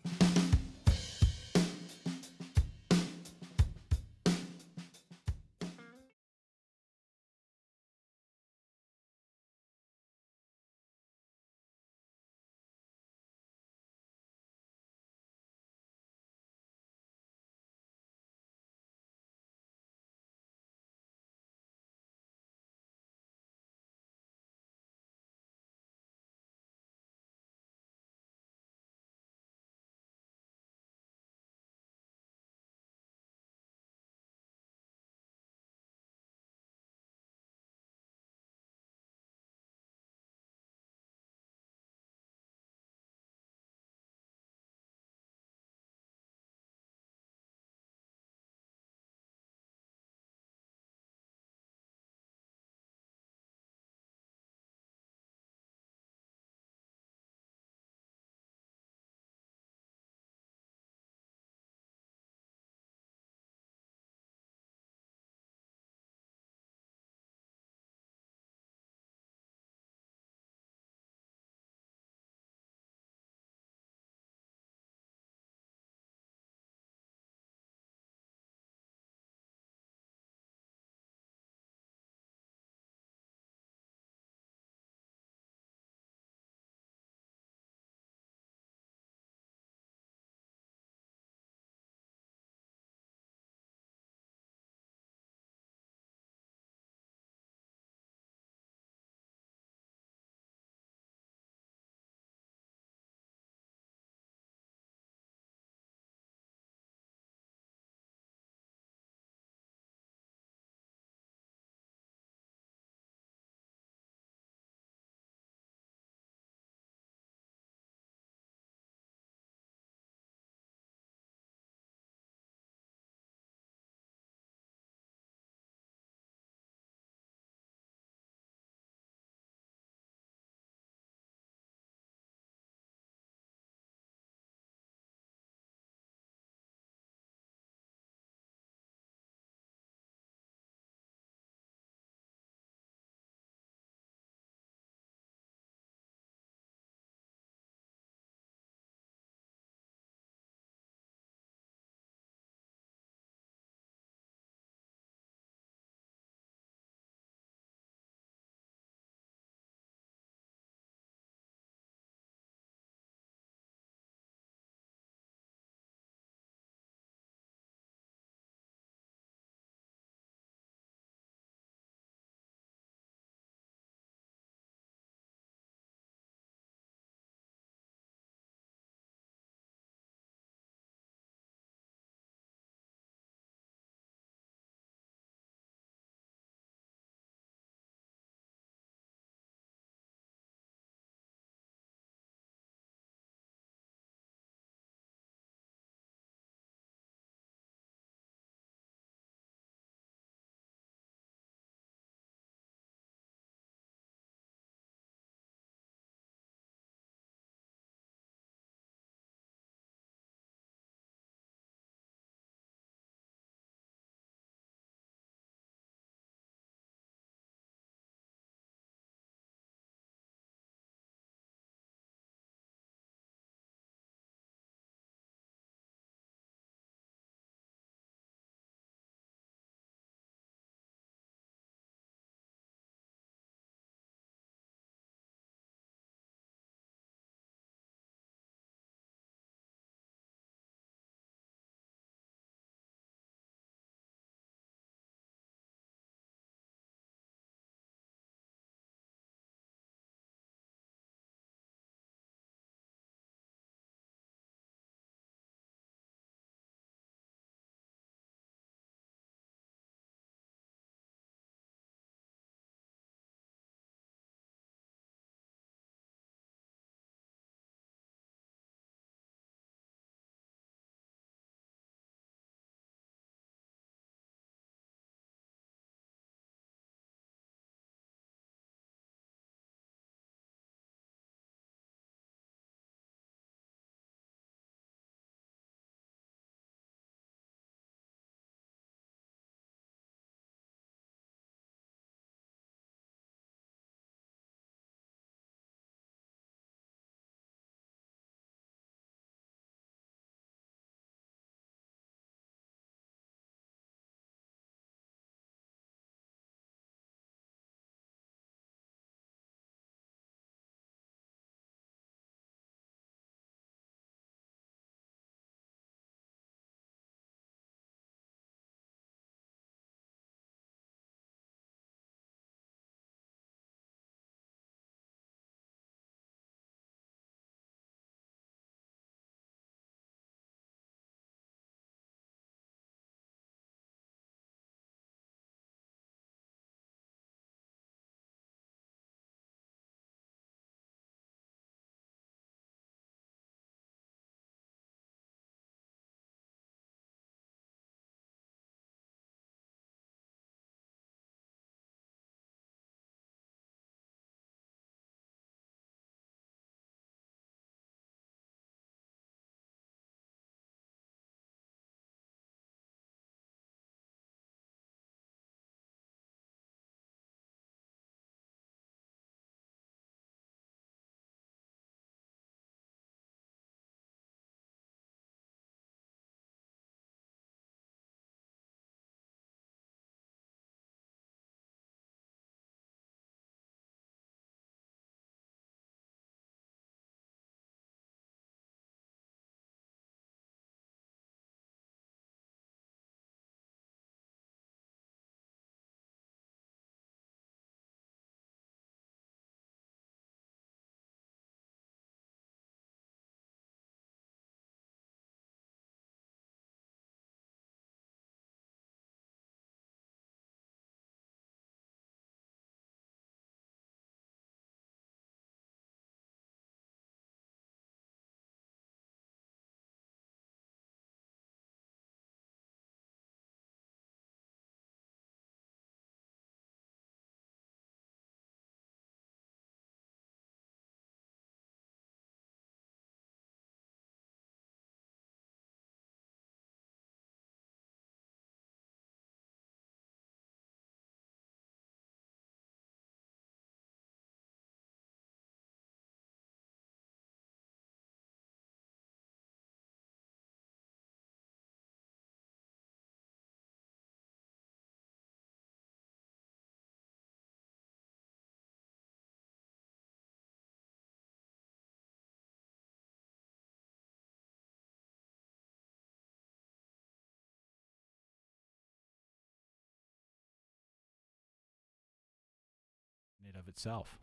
of itself.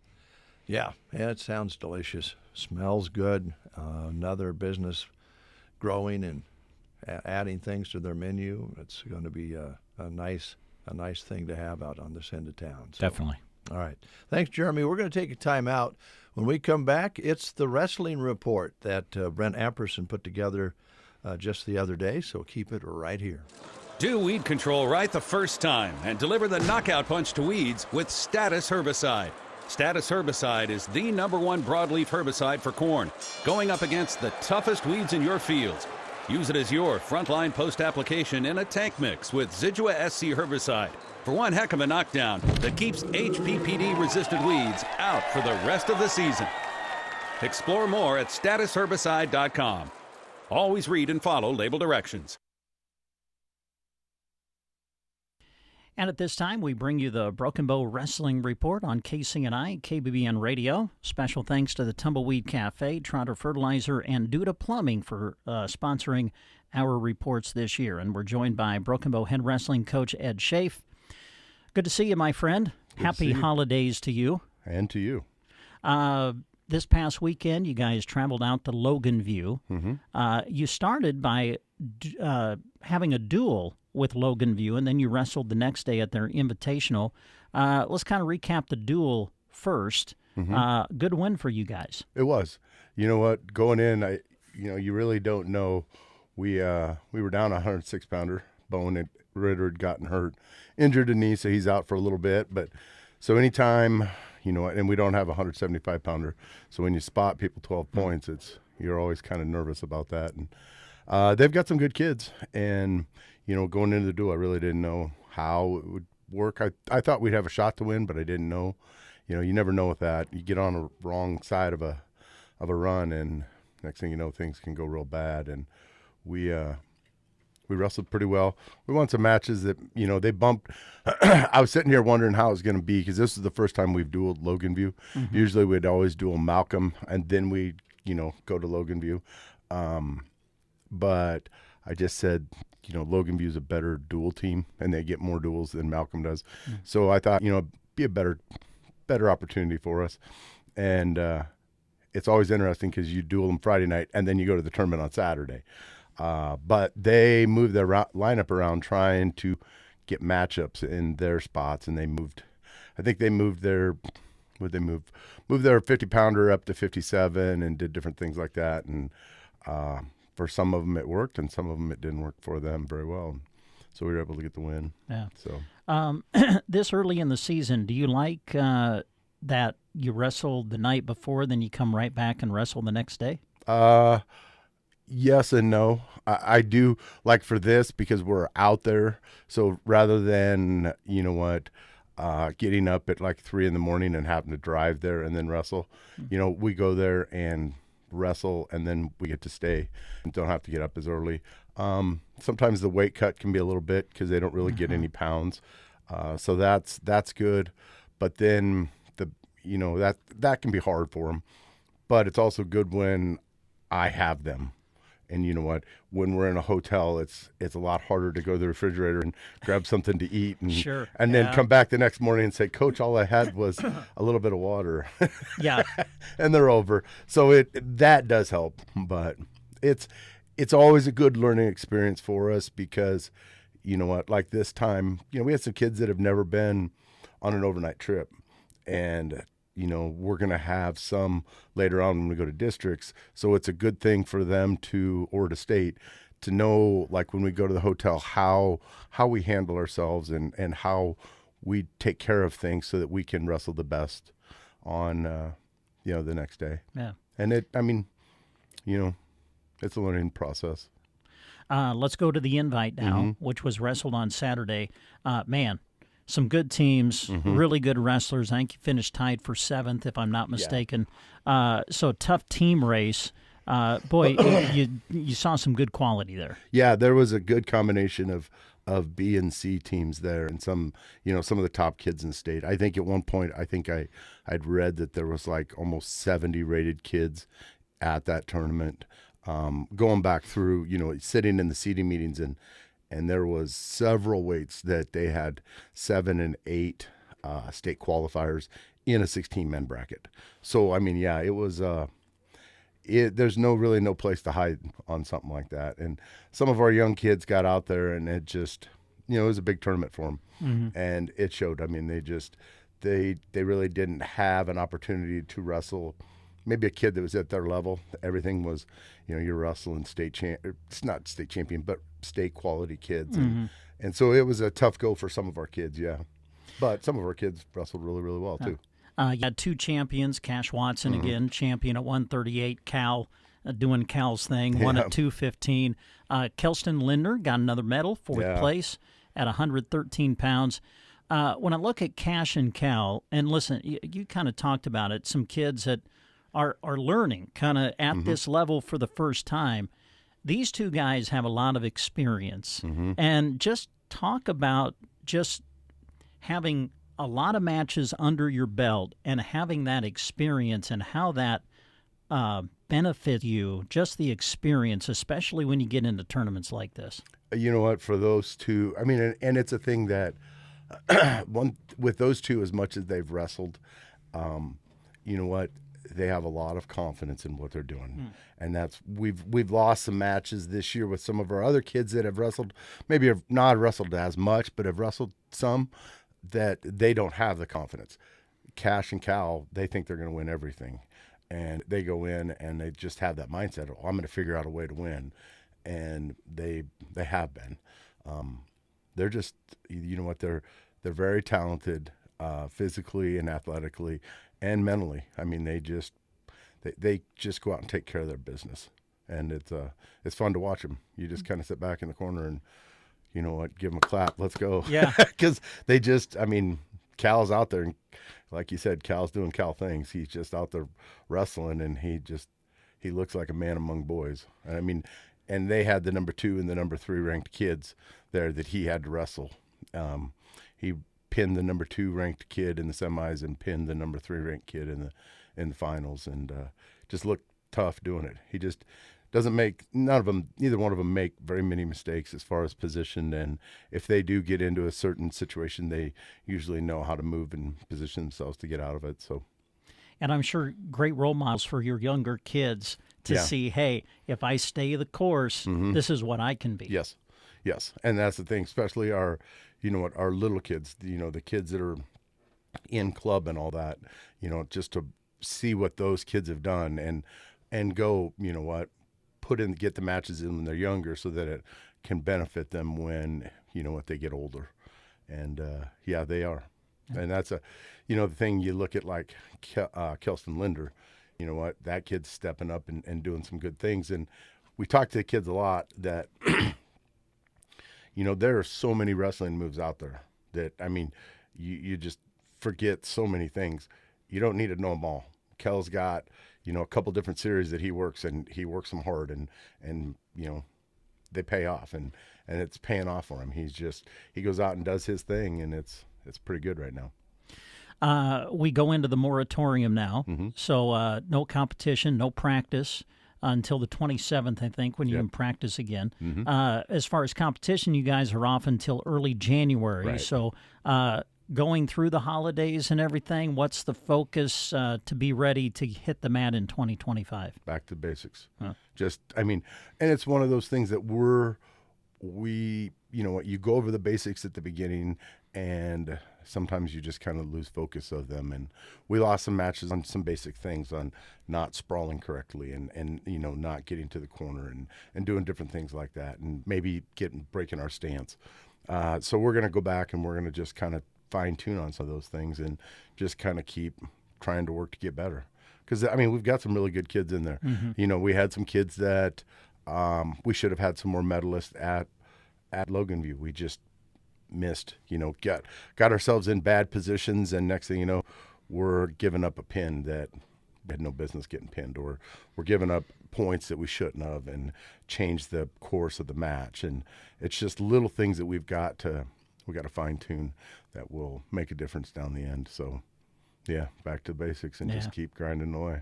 Yeah, it sounds delicious. Smells good. Another business growing and adding things to their menu. It's going to be a nice thing to have out on this end of town. So. Definitely. All right. Thanks, Jeremy. We're going to take a time out. When we come back, it's the wrestling report that Brent Amperson put together just the other day, so keep it right here. Do weed control right the first time and deliver the knockout punch to weeds with Status Herbicide. Status Herbicide is the #1 broadleaf herbicide for corn, going up against the toughest weeds in your fields. Use it as your frontline post-application in a tank mix with Zidua SC herbicide for one heck of a knockdown that keeps HPPD-resistant weeds out for the rest of the season. Explore more at statusherbicide.com. Always read and follow label directions. And at this time, we bring you the Broken Bow Wrestling Report on KCNI, KBBN Radio. Special thanks to the Tumbleweed Cafe, Trotter Fertilizer, and Duda Plumbing for sponsoring our reports this year. And we're joined by Broken Bow head wrestling coach Ed Schaaf. Good to see you, my friend. Happy holidays to you. And to you. This past weekend, you guys traveled out to Logan View. Mm-hmm. You started by having a duel with Logan View, and then you wrestled the next day at their invitational. Let's kind of recap the duel first. Mm-hmm. Good win for you guys. It was. You know what? Going in, you really don't know. We were down a 106-pounder. Bowen Ritter had gotten hurt, injured a knee, so he's out for a little bit. But so anytime, and we don't have a 175-pounder, so when you spot people 12 points, you're always kind of nervous about that. And they've got some good kids, and going into the duel, I really didn't know how it would work. I thought we'd have a shot to win, but I didn't know. You never know with that. You get on the wrong side of a run, and next thing you know, things can go real bad. And we wrestled pretty well. We won some matches that they bumped. I was sitting here wondering how it was going to be because this is the first time we've dueled Logan View. Mm-hmm. Usually we'd always duel Malcolm, and then we'd go to Logan View. But I just said, Logan View's a better duel team, and they get more duels than Malcolm does. Mm. So I thought, be a better opportunity for us. And it's always interesting because you duel them Friday night, and then you go to the tournament on Saturday. But they moved their lineup around trying to get matchups in their spots, and I think they moved their 50-pounder up to 57 and did different things like that. And for some of them it worked, and some of them it didn't work for them very well. So we were able to get the win. Yeah. So this early in the season, do you like that you wrestled the night before, then you come right back and wrestle the next day? Yes and no. I do like for this because we're out there. So rather than, getting up at like 3 a.m. and having to drive there and then wrestle, we go there and wrestle, and then we get to stay and don't have to get up as early. Sometimes the weight cut can be a little bit because they don't really get any pounds. So that's good. But then that can be hard for them. But it's also good when I have them. And you know what? When we're in a hotel, it's a lot harder to go to the refrigerator and grab something to eat, and sure. And then come back the next morning and say, "Coach, all I had was a little bit of water." Yeah, and they're over. So that does help, but it's always a good learning experience for us because, like this time, we had some kids that have never been on an overnight trip, and we're going to have some later on when we go to districts. So it's a good thing for them or to state to know, like when we go to the hotel, how we handle ourselves and how we take care of things so that we can wrestle the best on, the next day. Yeah. And it's a learning process. Let's go to the invite now, which was wrestled on Saturday. Some good teams, really good wrestlers. I think you finished tied for 7th, if I'm not mistaken. Yeah. So tough team race. Boy, you saw some good quality there. Yeah, there was a good combination of B and C teams there, and some of the top kids in the state. I think at one point, I'd read that there was like almost 70 rated kids at that tournament. Going back through, sitting in the seating meetings and there was several weights that they had 7 and 8 state qualifiers in a 16-man bracket. So, I mean, yeah, it was there's really no place to hide on something like that. And some of our young kids got out there, and it just, it was a big tournament for them. Mhm. And it showed. I mean, they really didn't have an opportunity to wrestle. Maybe a kid that was at their level. Everything was, you're wrestling it's not state champion, but state quality kids. And so it was a tough go for some of our kids, yeah. But some of our kids wrestled really, really well, too. You had two champions, Cash Watson again, champion at 138, Cal doing Cal's thing, won at 215. Kelston Linder got another medal, fourth place at 113 pounds. When I look at Cash and Cal, and listen, you kind of talked about it, some kids that are learning kind of at this level for the first time. These two guys have a lot of experience. And just talk about just having a lot of matches under your belt and having that experience and how that benefit you, just the experience, especially when you get into tournaments like this. You know what, for those two, I mean, and it's a thing that with those two, as much as they've wrestled, you know what, they have a lot of confidence in what they're doing. And that's, we've lost some matches this year with some of our other kids that have wrestled, maybe have not wrestled as much, but have wrestled some, that they don't have the confidence. Cash and Cal, they think they're going to win everything. And they go in and they just have that mindset of, I'm going to figure out a way to win. And they have been. They're just, you know what, they're very talented physically and athletically and mentally. I mean, they just go out and take care of their business. And it's fun to watch them. You just kind of sit back in the corner and, you know what, give them a clap. Let's go. Yeah. Because they just, I mean, Cal's out there. And like you said, Cal's doing Cal things. He's just out there wrestling, and he looks like a man among boys. And I mean, and they had the number 2 and the number 3 ranked kids there that he had to wrestle. He pinned the number 2 ranked kid in the semis and pinned the number 3 ranked kid in the finals, and just looked tough doing it. He just doesn't make, neither one of them make very many mistakes as far as position. And if they do get into a certain situation, they usually know how to move and position themselves to get out of it. So, and I'm sure great role models for your younger kids to see, hey, if I stay the course, this is what I can be. Yes. And that's the thing, especially our little kids, the kids that are in club and all that, just to see what those kids have done and go, get the matches in when they're younger so that it can benefit them when, they get older. And, they are. And that's the thing you look at, like Kelston Linder, that kid's stepping up and doing some good things. And we talk to the kids a lot that, there are so many wrestling moves out there that, I mean, you just forget so many things. You don't need to know them all. Kel's got, a couple different series that he works, and he works them hard, and they pay off, and it's paying off for him. He goes out and does his thing, and it's pretty good right now. We go into the moratorium now, so no competition, no practice until the 27th, I think, when you can practice again. As far as competition, you guys are off until early January. Right. So going through the holidays and everything, what's the focus to be ready to hit the mat in 2025? Back to basics. Huh. And it's one of those things that you go over the basics at the beginning, and sometimes you just kind of lose focus of them. And we lost some matches on some basic things, on not sprawling correctly and not getting to the corner and doing different things like that, and maybe breaking our stance. So we're going to go back, and we're going to just kind of fine tune on some of those things and just kind of keep trying to work to get better. Because, we've got some really good kids in there. We had some kids that we should have had some more medalists at Loganview. We just missed, got ourselves in bad positions, and next thing you know, we're giving up a pin that had no business getting pinned, or we're giving up points that we shouldn't have, and changed the course of the match. And it's just little things that we got to fine tune that will make a difference down the end. So back to the basics and just keep grinding away.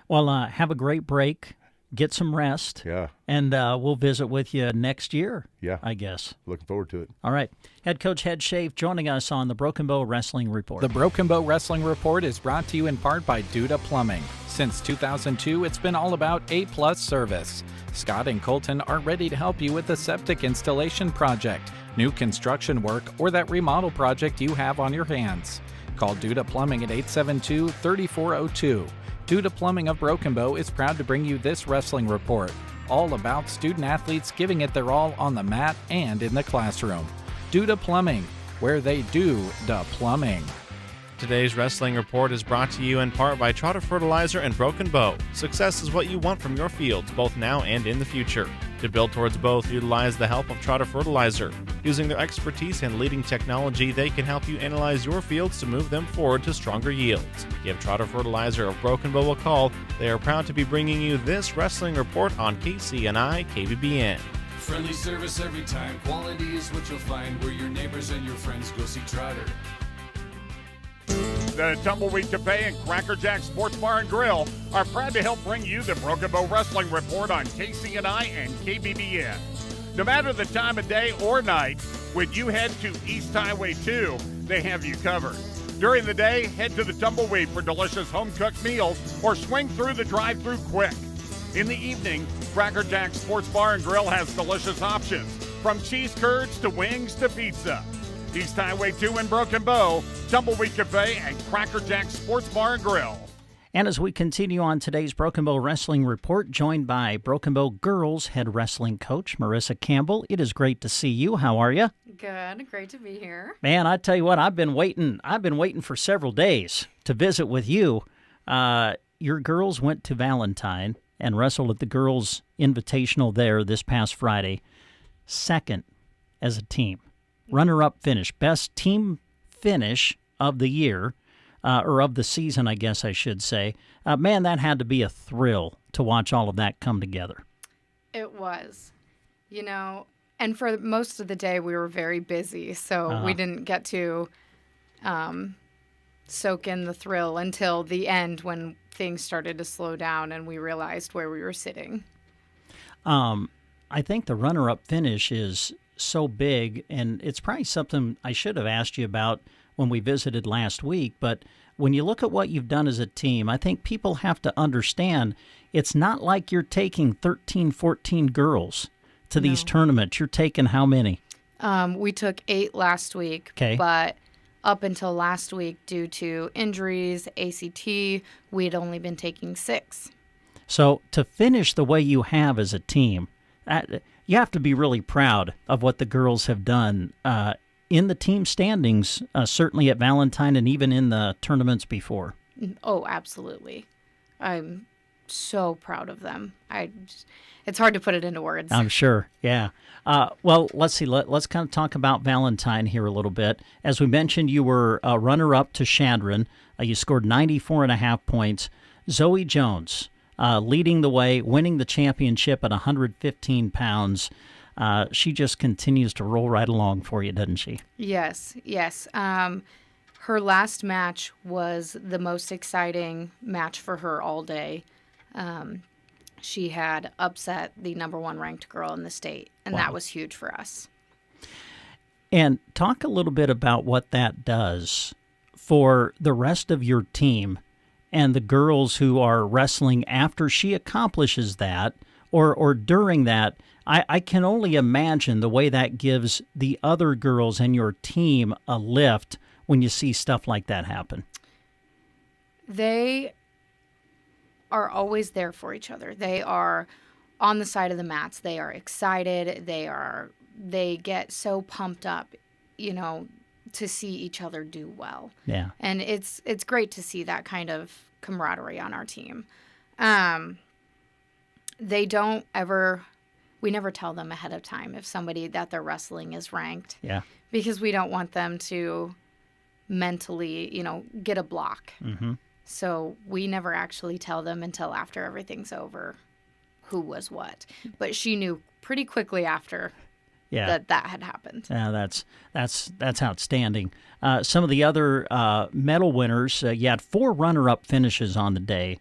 Well, have a great break. get some rest. Yeah. And we'll visit with you next year. Yeah. I guess. Looking forward to it. All right. Head coach Head Shave joining us on the Broken Bow Wrestling Report. The Broken Bow Wrestling Report is brought to you in part by Duda Plumbing. Since 2002, it's been all about A-plus service. Scott and Colton are ready to help you with a septic installation project, new construction work, or that remodel project you have on your hands. Call Duda Plumbing at 872-3402. Duda Plumbing of Broken Bow is proud to bring you this wrestling report, all about student-athletes giving it their all on the mat and in the classroom. Duda Plumbing, where they do the plumbing. Today's wrestling report is brought to you in part by Trotter Fertilizer and Broken Bow. Success is what you want from your fields, both now and in the future. To build towards both, utilize the help of Trotter Fertilizer. Using their expertise and leading technology, they can help you analyze your fields to move them forward to stronger yields. Give Trotter Fertilizer of Broken Bow a call. They are proud to be bringing you this wrestling report on KCNI KBBN. Friendly service every time. Quality is what you'll find where your neighbors and your friends go see Trotter. The Tumbleweed Cafe and Cracker Jack Sports Bar and Grill are proud to help bring you the Broken Bow Wrestling Report on KCNI and KBBN. No matter the time of day or night, when you head to East Highway 2, they have you covered. During the day, head to the Tumbleweed for delicious home-cooked meals or swing through the drive-thru quick. In the evening, Cracker Jack Sports Bar and Grill has delicious options, from cheese curds to wings to pizza. East Highway 2 in Broken Bow, Tumbleweed Cafe, and Cracker Jack Sports Bar and Grill. And as we continue on today's Broken Bow Wrestling Report, joined by Broken Bow Girls head wrestling coach Marissa Campbell. It is great to see you. How are you? Good. Great to be here. Man, I tell you what, I've been waiting for several days to visit with you. Your girls went to Valentine and wrestled at the Girls Invitational there this past Friday. Second as a team. Runner-up finish. Best team finish of the year, or of the season, I guess I should say. Man, that had to be a thrill to watch all of that come together. It was. And for most of the day, we were very busy, so we didn't get to soak in the thrill until the end when things started to slow down and we realized where we were sitting. I think the runner-up finish is so big, and it's probably something I should have asked you about when we visited last week, but when you look at what you've done as a team, I think people have to understand it's not like you're taking 13, 14 girls to these tournaments. You're taking how many? We took 8 last week, but up until last week, due to injuries, ACT, we had only been taking 6. So to finish the way you have as a team, you have to be really proud of what the girls have done in the team standings, certainly at Valentine and even in the tournaments before. Oh, absolutely. I'm so proud of them. It's hard to put it into words. I'm sure, yeah. Well, let's see. Let's kind of talk about Valentine here a little bit. As we mentioned, you were runner-up to Shadron. You scored 94.5 points. Zoe Jones, leading the way, winning the championship at 115 pounds. She just continues to roll right along for you, doesn't she? Yes. Her last match was the most exciting match for her all day. She had upset the number 1 ranked girl in the state, and that was huge for us. And talk a little bit about what that does for the rest of your team and the girls who are wrestling after she accomplishes that or during that. I can only imagine the way that gives the other girls and your team a lift when you see stuff like that happen. They are always there for each other. They are on the side of the mats. They are excited. They get so pumped up, to see each other do well. Yeah. And it's great to see that kind of camaraderie on our team. We never tell them ahead of time if somebody that they're wrestling is ranked. Yeah. Because we don't want them to mentally, get a block. Mm-hmm. So we never actually tell them until after everything's over who was what. But she knew pretty quickly after that had happened. Yeah, that's outstanding. Some of the other medal winners, you had 4 runner-up finishes on the day.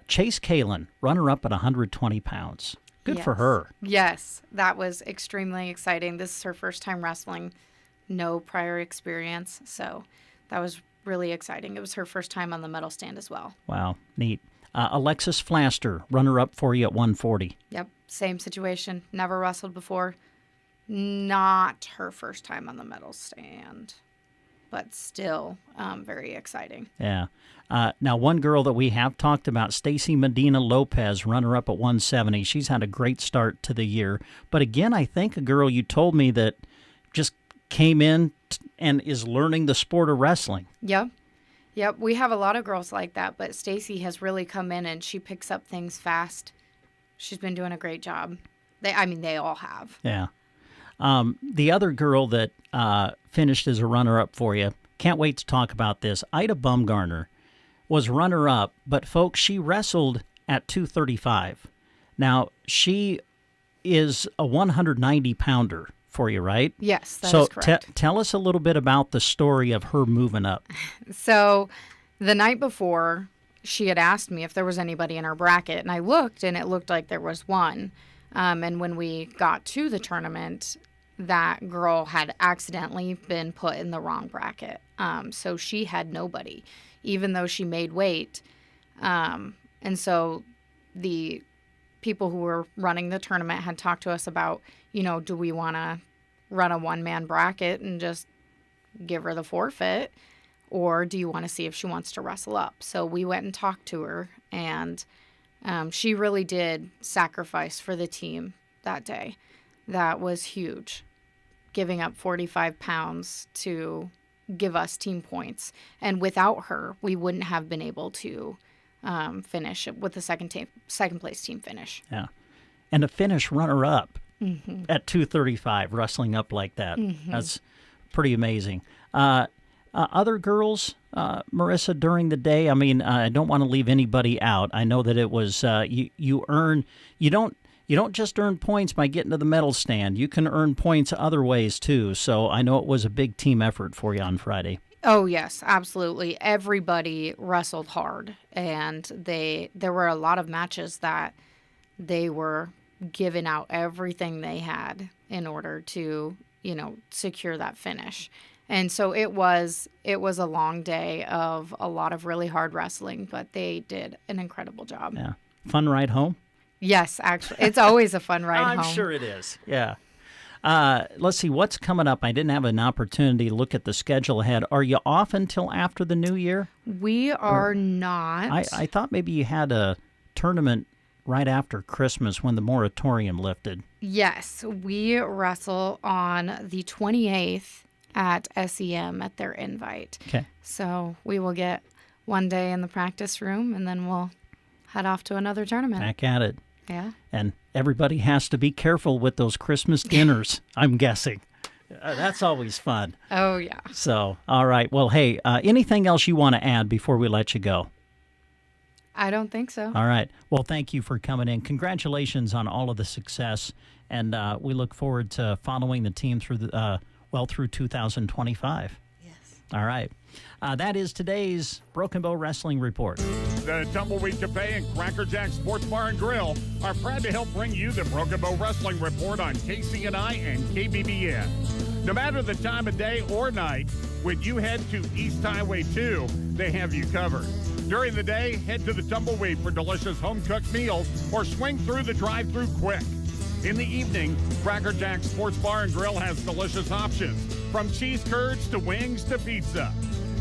Chase Kalin, runner-up at 120 pounds. Good for her. Yes, that was extremely exciting. This is her first time wrestling, no prior experience, so that was really exciting. It was her first time on the medal stand as well. Wow, neat. Alexis Flaster, runner-up for you at 140. Yep, same situation. Never wrestled before. Not her first time on the medal stand, but still very exciting. Yeah. Now, one girl that we have talked about, Stacy Medina Lopez, runner-up at 170. She's had a great start to the year. But again, I think a girl you told me that just came in and is learning the sport of wrestling. Yep. We have a lot of girls like that, but Stacy has really come in and she picks up things fast. She's been doing a great job. They all have. Yeah. The other girl that finished as a runner-up for you, can't wait to talk about this, Ida Bumgarner, was runner-up, but folks, she wrestled at 235. Now, she is a 190-pounder for you, right? Yes, that is correct. So tell us a little bit about the story of her moving up. So the night before, she had asked me if there was anybody in her bracket, and I looked, and it looked like there was one. And when we got to the tournament, that girl had accidentally been put in the wrong bracket. So she had nobody, even though she made weight. And so the people who were running the tournament had talked to us about, do we want to run a one-man bracket and just give her the forfeit, or do you want to see if she wants to wrestle up? So we went and talked to her, and she really did sacrifice for the team that day. That was huge, giving up 45 pounds to give us team points. And without her, we wouldn't have been able to finish with the second place team finish. Yeah. And to finish runner-up Mm-hmm. at 235, wrestling up like that. Mm-hmm. That's pretty amazing. Other girls, Marissa, during the day, I don't want to leave anybody out. I know that it was you don't just earn points by getting to the medal stand. You can earn points other ways too. So I know it was a big team effort for you on Friday. Oh yes, absolutely. Everybody wrestled hard, and there were a lot of matches that they were giving out everything they had in order to, secure that finish. And so it was a long day of a lot of really hard wrestling, but they did an incredible job. Yeah. Fun ride home? Yes, actually. It's always a fun ride home. I'm sure it is. Yeah. Let's see, what's coming up? I didn't have an opportunity to look at the schedule ahead. Are you off until after the new year? We are not. I thought maybe you had a tournament right after Christmas when the moratorium lifted. Yes, we wrestle on the 28th at SEM at their invite. Okay. So we will get one day in the practice room, and then we'll head off to another tournament. Back at it. Yeah. And everybody has to be careful with those Christmas dinners, I'm guessing. That's always fun. Oh, yeah. So, all right. Well, hey, anything else you want to add before we let you go? I don't think so. All right. Well, thank you for coming in. Congratulations on all of the success, and we look forward to following the team through through 2025. Yes. All right. That is today's Broken Bow Wrestling Report. The Tumbleweed Cafe and Cracker Jack Sports Bar and Grill are proud to help bring you the Broken Bow Wrestling Report on KCNI and KBBN. No matter the time of day or night, when you head to East Highway 2, they have you covered. During the day, head to the Tumbleweed for delicious home-cooked meals or swing through the drive-thru quick. In the evening, Cracker Jack Sports Bar and Grill has delicious options, from cheese curds to wings to pizza.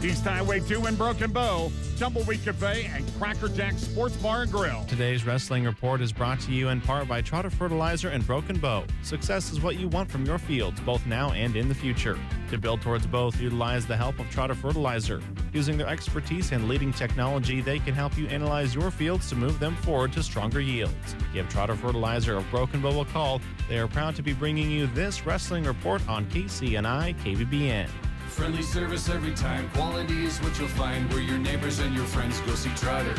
East Highway 2 in Broken Bow, Tumbleweed Cafe, and Cracker Jack Sports Bar and Grill. Today's wrestling report is brought to you in part by Trotter Fertilizer and Broken Bow. Success is what you want from your fields, both now and in the future. To build towards both, utilize the help of Trotter Fertilizer. Using their expertise and leading technology, they can help you analyze your fields to move them forward to stronger yields. Give Trotter Fertilizer of Broken Bow a call. They are proud to be bringing you this wrestling report on KCNI KBBN. Friendly service every time. Quality is what you'll find where your neighbors and your friends go see Trotter.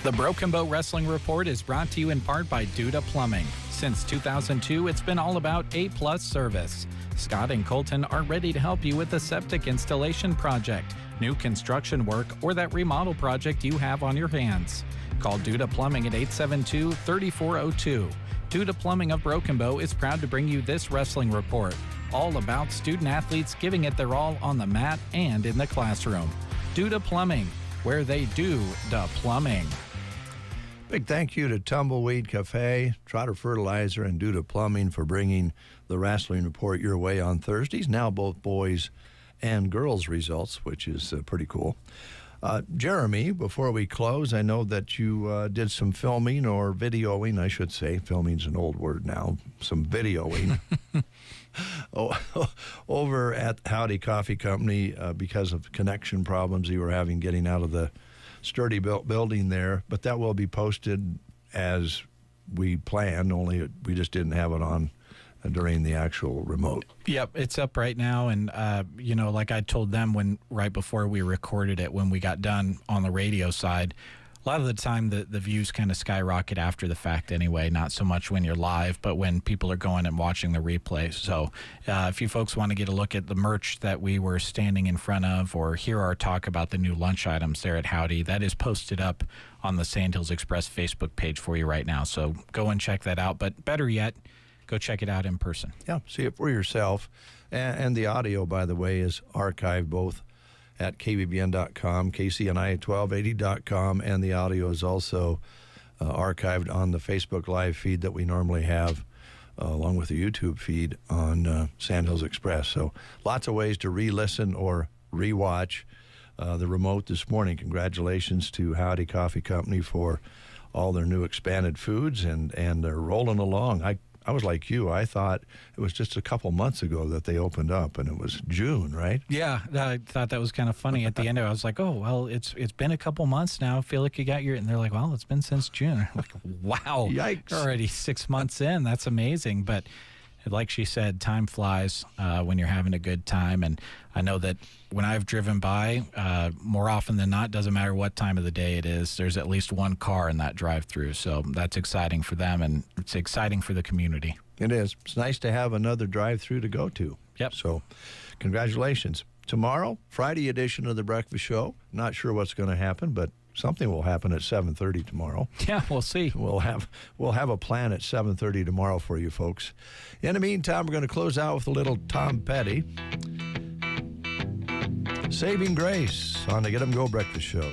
The Broken Bow Wrestling Report is brought to you in part by Duda Plumbing. Since 2002, it's been all about A-plus service. Scott and Colton are ready to help you with a septic installation project, new construction work, or that remodel project you have on your hands. Call Duda Plumbing at 872-3402. Duda Plumbing of Broken Bow is proud to bring you this wrestling report, all about student athletes giving it their all on the mat and in the classroom. Duda Plumbing, where they do the plumbing. Big thank you to Tumbleweed Cafe, Trotter Fertilizer, and Duda Plumbing for bringing the wrestling report your way on Thursdays. Now both boys and girls results, which is pretty cool. Jeremy, before we close, I know that you did some filming or videoing, I should say. Filming's an old word now. Some videoing over at Howdy Coffee Company because of connection problems you were having getting out of the sturdy built building there. But that will be posted as we planned, only we just didn't have it on during the actual remote. Yep, it's up right now, and like I told them right before we recorded it, when we got done on the radio side, a lot of the time the views kind of skyrocket after the fact anyway, not so much when you're live, but when people are going and watching the replay. So if you folks want to get a look at the merch that we were standing in front of, or hear our talk about the new lunch items there at Howdy, that is posted up on the Sandhills Express Facebook page for you right now. So go and check that out, but better yet, go check it out in person. Yeah, see it for yourself. And the audio, by the way, is archived both at KBBN.com, KCNI1280.com, and the audio is also archived on the Facebook Live feed that we normally have, along with the YouTube feed on Sandhills Express. So lots of ways to re-listen or re-watch the remote this morning. Congratulations to Howdy Coffee Company for all their new expanded foods, and they're rolling along. I was like you. I thought it was just a couple months ago that they opened up, and it was June, right? Yeah, I thought that was kind of funny. At the end, I was like, oh, well, it's been a couple months now. I feel like you got your... And they're like, well, it's been since June. I'm like, wow. Yikes. Already 6 months in. That's amazing. But like she said, time flies when you're having a good time. And I know that when I've driven by, more often than not, doesn't matter what time of the day it is, there's at least one car in that drive-through. So that's exciting for them, and it's exciting for the community. It is. It's nice to have another drive-through to go to. Yep. So congratulations. Tomorrow, Friday edition of The Breakfast Show. Not sure what's going to happen, but something will happen at 7:30 tomorrow. Yeah, we'll see. We'll have a plan at 7:30 tomorrow for you folks. In the meantime, we're going to close out with a little Tom Petty. Saving Grace on the Get 'em Go Breakfast Show.